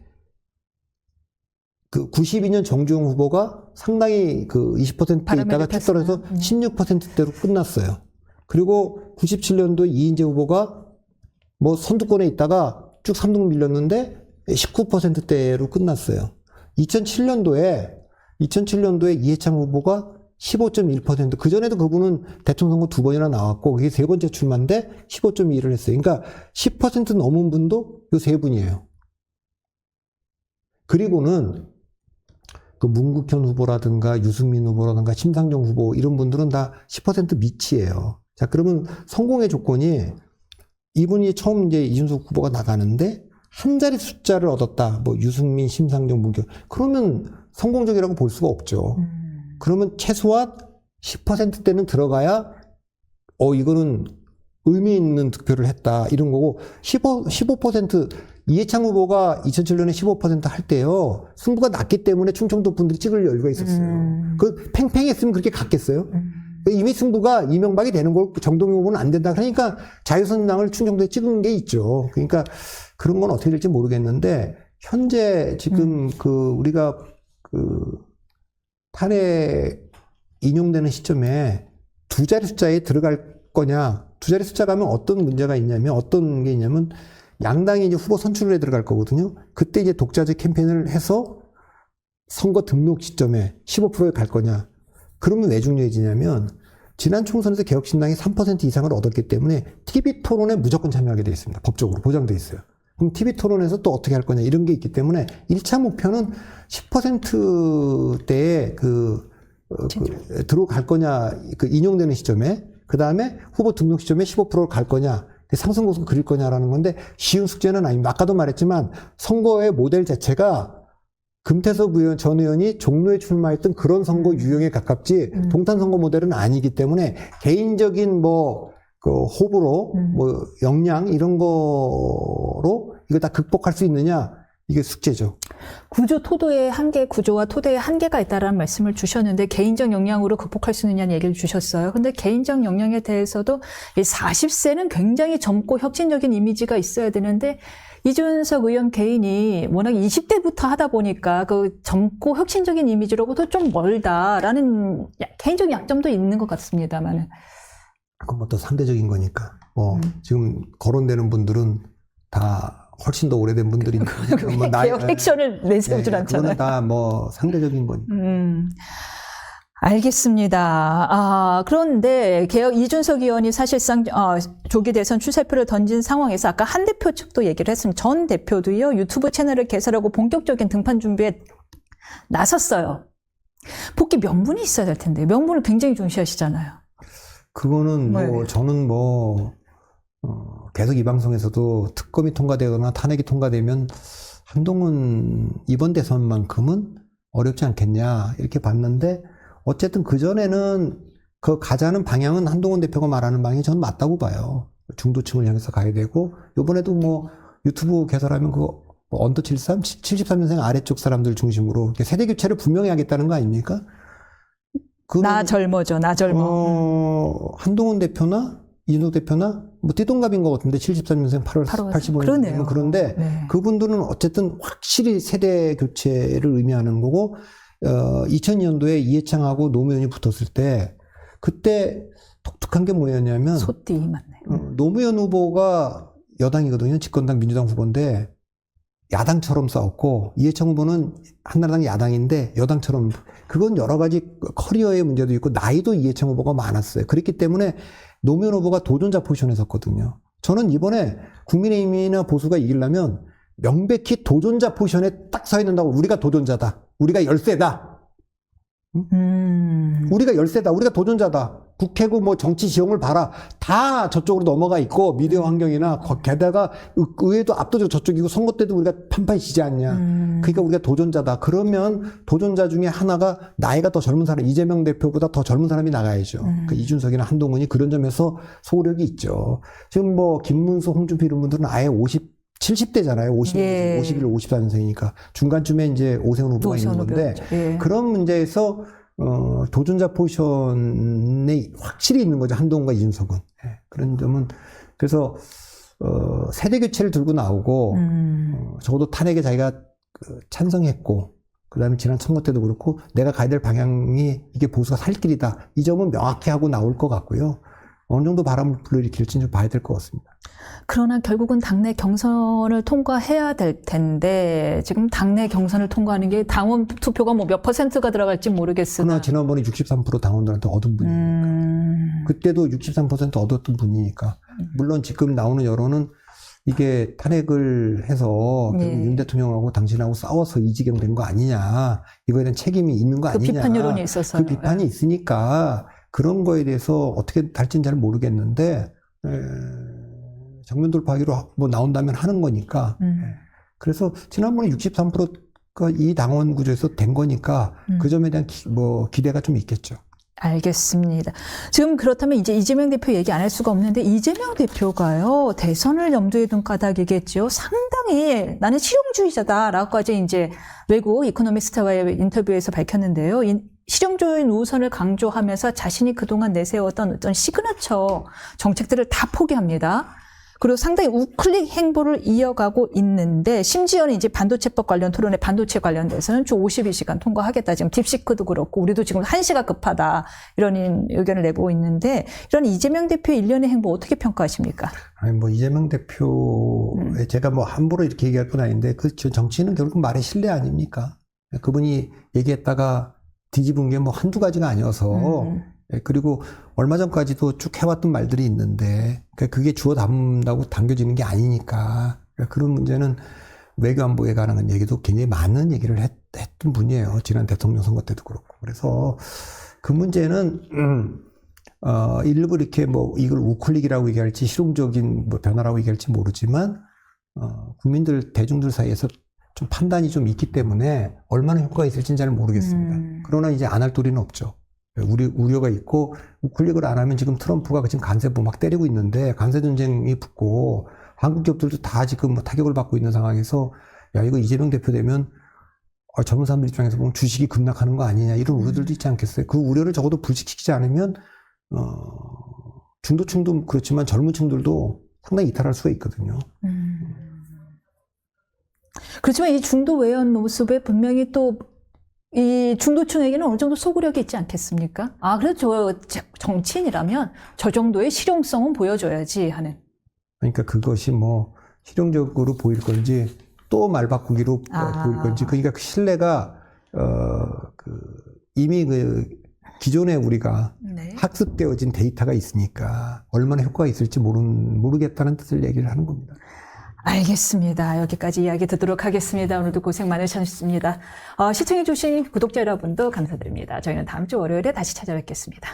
그 92년 정주영 후보가 상당히 그 20%대 있다가 쭉 떨어져서 16%대로 끝났어요. 그리고 97년도 이인재 후보가 뭐 선두권에 있다가 쭉 3등 밀렸는데 19%대로 끝났어요. 2007년도에 이해창 후보가 15.1%. 그전에도 그분은 대통령 선거 2번이나 나왔고, 그게 세 번째 출마인데 15.1을 했어요. 그러니까 10% 넘은 분도 요 세 분이에요. 그리고는 그 문국현 후보라든가 유승민 후보라든가 심상정 후보 이런 분들은 다 10% 밑이에요. 자, 그러면 성공의 조건이 이분이 처음 이제 이준석 후보가 나가는데 한 자리 숫자를 얻었다. 뭐 유승민, 심상정, 문국현. 그러면 성공적이라고 볼 수가 없죠. 그러면 최소한 10%대는 들어가야 이거는 의미 있는 득표를 했다 이런 거고 15% 이해창 후보가 2007년에 15% 할 때요 승부가 났기 때문에 충청도 분들이 찍을 여유가 있었어요. 그 팽팽했으면 그렇게 갔겠어요? 이미 승부가 이명박이 되는 걸 정동영 후보는 안 된다. 그러니까 자유선당을 충청도에 찍은 게 있죠. 그러니까 그런 건 어떻게 될지 모르겠는데 현재 지금 우리가 탄핵 인용되는 시점에 두 자리 숫자에 들어갈 거냐, 두 자리 숫자 가면 어떤 문제가 있냐면, 어떤 게 있냐면, 양당이 이제 후보 선출에 들어갈 거거든요. 그때 이제 독자적 캠페인을 해서 선거 등록 시점에 15%에 갈 거냐. 그러면 왜 중요해지냐면, 지난 총선에서 개혁신당이 3% 이상을 얻었기 때문에 TV 토론에 무조건 참여하게 되어 있습니다. 법적으로 보장되어 있어요. 그럼 TV 토론에서 또 어떻게 할 거냐 이런 게 있기 때문에 1차 목표는 10%대에 들어갈 거냐 인용되는 시점에 그 다음에 후보 등록 시점에 15%를 갈 거냐 상승 곡선 그릴 거냐라는 건데 쉬운 숙제는 아닙니다. 아까도 말했지만 선거의 모델 자체가 금태섭 전 의원이 종로에 출마했던 그런 선거 유형에 가깝지 동탄 선거 모델은 아니기 때문에 개인적인 그 호불호, 역량 이런 거로 이거 다 극복할 수 있느냐? 이게 숙제죠. 구조와 토대의 한계가 있다라는 말씀을 주셨는데 개인적 역량으로 극복할 수 있느냐는 얘기를 주셨어요. 근데 개인적 역량에 대해서도 이 40세는 굉장히 젊고 혁신적인 이미지가 있어야 되는데 이준석 의원 개인이 워낙 20대부터 하다 보니까 그 젊고 혁신적인 이미지로부터 좀 멀다라는 개인적 약점도 있는 것 같습니다만은. 그건 또 상대적인 거니까. 지금 거론되는 분들은 다 훨씬 더 오래된 분들이니까. 개혁 액션을 내세우질 않잖아요. 그거는 다 상대적인 거니까. 알겠습니다. 그런데 이준석 의원이 사실상 조기 대선 출사표를 던진 상황에서 아까 한 대표 측도 얘기를 했습니다. 전 대표도요. 유튜브 채널을 개설하고 본격적인 등판 준비에 나섰어요. 복귀 명분이 있어야 될 텐데 명분을 굉장히 중시하시잖아요. 그거는 저는 계속 이 방송에서도 특검이 통과되거나 탄핵이 통과되면 한동훈 이번 대선만큼은 어렵지 않겠냐 이렇게 봤는데 어쨌든 그전에는 그 가자는 방향은 한동훈 대표가 말하는 방향이 저는 맞다고 봐요. 중도층을 향해서 가야 되고 이번에도 유튜브 개설하면 언더 73년생 아래쪽 사람들 중심으로 이렇게 세대 교체를 분명히 하겠다는 거 아닙니까? 나 젊어. 한동훈 대표나 이준석 대표나 띠동갑인 것 같은데 73년생 8월 85년생 그런데 네. 그분들은 어쨌든 확실히 세대 교체를 의미하는 거고 2002년도에 이해창하고 노무현이 붙었을 때 그때 독특한 게 뭐였냐면 소띠 맞네. 노무현 후보가 여당이거든요. 집권당 민주당 후보인데 야당처럼 싸웠고 이해창 후보는 한나라당 야당인데 여당처럼 그건 여러 가지 커리어의 문제도 있고 나이도 이해창 후보가 많았어요. 그렇기 때문에 노무현 후보가 도전자 포지션에 섰거든요. 저는 이번에 국민의힘이나 보수가 이기려면 명백히 도전자 포지션에 딱 서야 된다고. 우리가 도전자다. 우리가 열세다. 우리가 열세다. 우리가 도전자다. 국회고 정치 지형을 봐라. 다 저쪽으로 넘어가 있고 미디어 환경이나 게다가 의회도 압도적으로 저쪽이고 선거 때도 우리가 판판이 지지 않냐. 그러니까 우리가 도전자다. 그러면 도전자 중에 하나가 나이가 더 젊은 사람, 이재명 대표보다 더 젊은 사람이 나가야죠. 그러니까 이준석이나 한동훈이 그런 점에서 소력이 있죠. 지금 김문수, 홍준표 이런 분들은 아예 70대잖아요. 51, 54년생이니까. 중간쯤에 이제 오세훈 후보가 있는 건데, 그런 문제에서, 도전자 포지션에 확실히 있는 거죠. 한동훈과 이준석은. 그런 점은, 그래서, 세대 교체를 들고 나오고, 적어도 탄핵에 자기가 찬성했고, 그 다음에 지난 선거 때도 그렇고, 내가 가야 될 방향이 이게 보수가 살 길이다. 이 점은 명확히 하고 나올 것 같고요. 어느 정도 바람을 불러일으킬지 좀 봐야 될 것 같습니다. 그러나 결국은 당내 경선을 통과해야 될 텐데 지금 당내 경선을 통과하는 게 당원 투표가 몇 %가 들어갈지 모르겠으나 그러나 지난번에 63% 당원들한테 얻은 분이니까 그때도 63% 얻었던 분이니까 물론 지금 나오는 여론은 이게 탄핵을 해서 윤 대통령하고 당신하고 싸워서 이 지경 된 거 아니냐 이거에 대한 책임이 있는 거 아니냐 비판 여론이 있었어요. 그 비판이 있으니까 그런 거에 대해서 어떻게 될지는 잘 모르겠는데 정면 돌파하기로 나온다면 하는 거니까. 그래서 지난번에 63%가 이 당원 구조에서 된 거니까 그 점에 대한 기대가 좀 있겠죠. 알겠습니다. 지금 그렇다면 이제 이재명 대표 얘기 안 할 수가 없는데 이재명 대표가요 대선을 염두에 둔 까닭이겠죠. 상당히 나는 실용주의자다라고까지 이제 외국 이코노미스트와의 인터뷰에서 밝혔는데요. 실용주의 노선을 강조하면서 자신이 그동안 내세웠던 어떤 시그너처 정책들을 다 포기합니다. 그리고 상당히 우클릭 행보를 이어가고 있는데 심지어는 이제 반도체법 관련 토론회 반도체 관련돼서는 주 52시간 통과하겠다. 지금 딥시크도 그렇고 우리도 지금 1시가 급하다. 이런 의견을 내고 있는데 이런 이재명 대표의 일련의 행보 어떻게 평가하십니까? 아니 이재명 대표의 제가 함부로 이렇게 얘기할 건 아닌데 그 정치는 결국 말의 신뢰 아닙니까? 그분이 얘기했다가 뒤집은 게 한두 가지가 아니어서 그리고 얼마 전까지도 쭉 해왔던 말들이 있는데 그게 주워 담는다고 당겨지는 게 아니니까 그런 문제는 외교안보에 관한 얘기도 굉장히 많은 얘기를 했던 분이에요. 지난 대통령 선거 때도 그렇고. 그래서 그 문제는 일부 이렇게 뭐 이걸 우클릭이라고 얘기할지 실용적인 뭐 변화라고 얘기할지 모르지만 국민들 대중들 사이에서 좀 판단이 좀 있기 때문에 얼마나 효과가 있을지는 잘 모르겠습니다. 그러나 이제 안 할 도리는 없죠. 우려가 있고 우클릭을 안 하면 지금 트럼프가 지금 관세법 막 때리고 있는데 관세 전쟁이 붙고 한국 기업들도 다 지금 뭐 타격을 받고 있는 상황에서 야 이거 이재명 대표 되면 젊은 사람들 입장에서 보면 주식이 급락하는 거 아니냐 이런 우려들도 있지 않겠어요? 그 우려를 적어도 불식시키지 않으면 중도층도 그렇지만 젊은 층들도 상당히 이탈할 수가 있거든요. 그렇지만 이 중도 외연 모습에 분명히 또 이 중도층에게는 어느 정도 소구력이 있지 않겠습니까? 아, 그래도 저 정치인이라면 저 정도의 실용성은 보여줘야지 하는. 그러니까 그것이 뭐 실용적으로 보일 건지 또 말 바꾸기로 보일 건지 그러니까 그 신뢰가 이미 기존에 우리가 네. 학습되어진 데이터가 있으니까 얼마나 효과가 있을지 모르겠다는 뜻을 얘기를 하는 겁니다. 알겠습니다. 여기까지 이야기 듣도록 하겠습니다. 오늘도 고생 많으셨습니다. 시청해주신 구독자 여러분도 감사드립니다. 저희는 다음 주 월요일에 다시 찾아뵙겠습니다.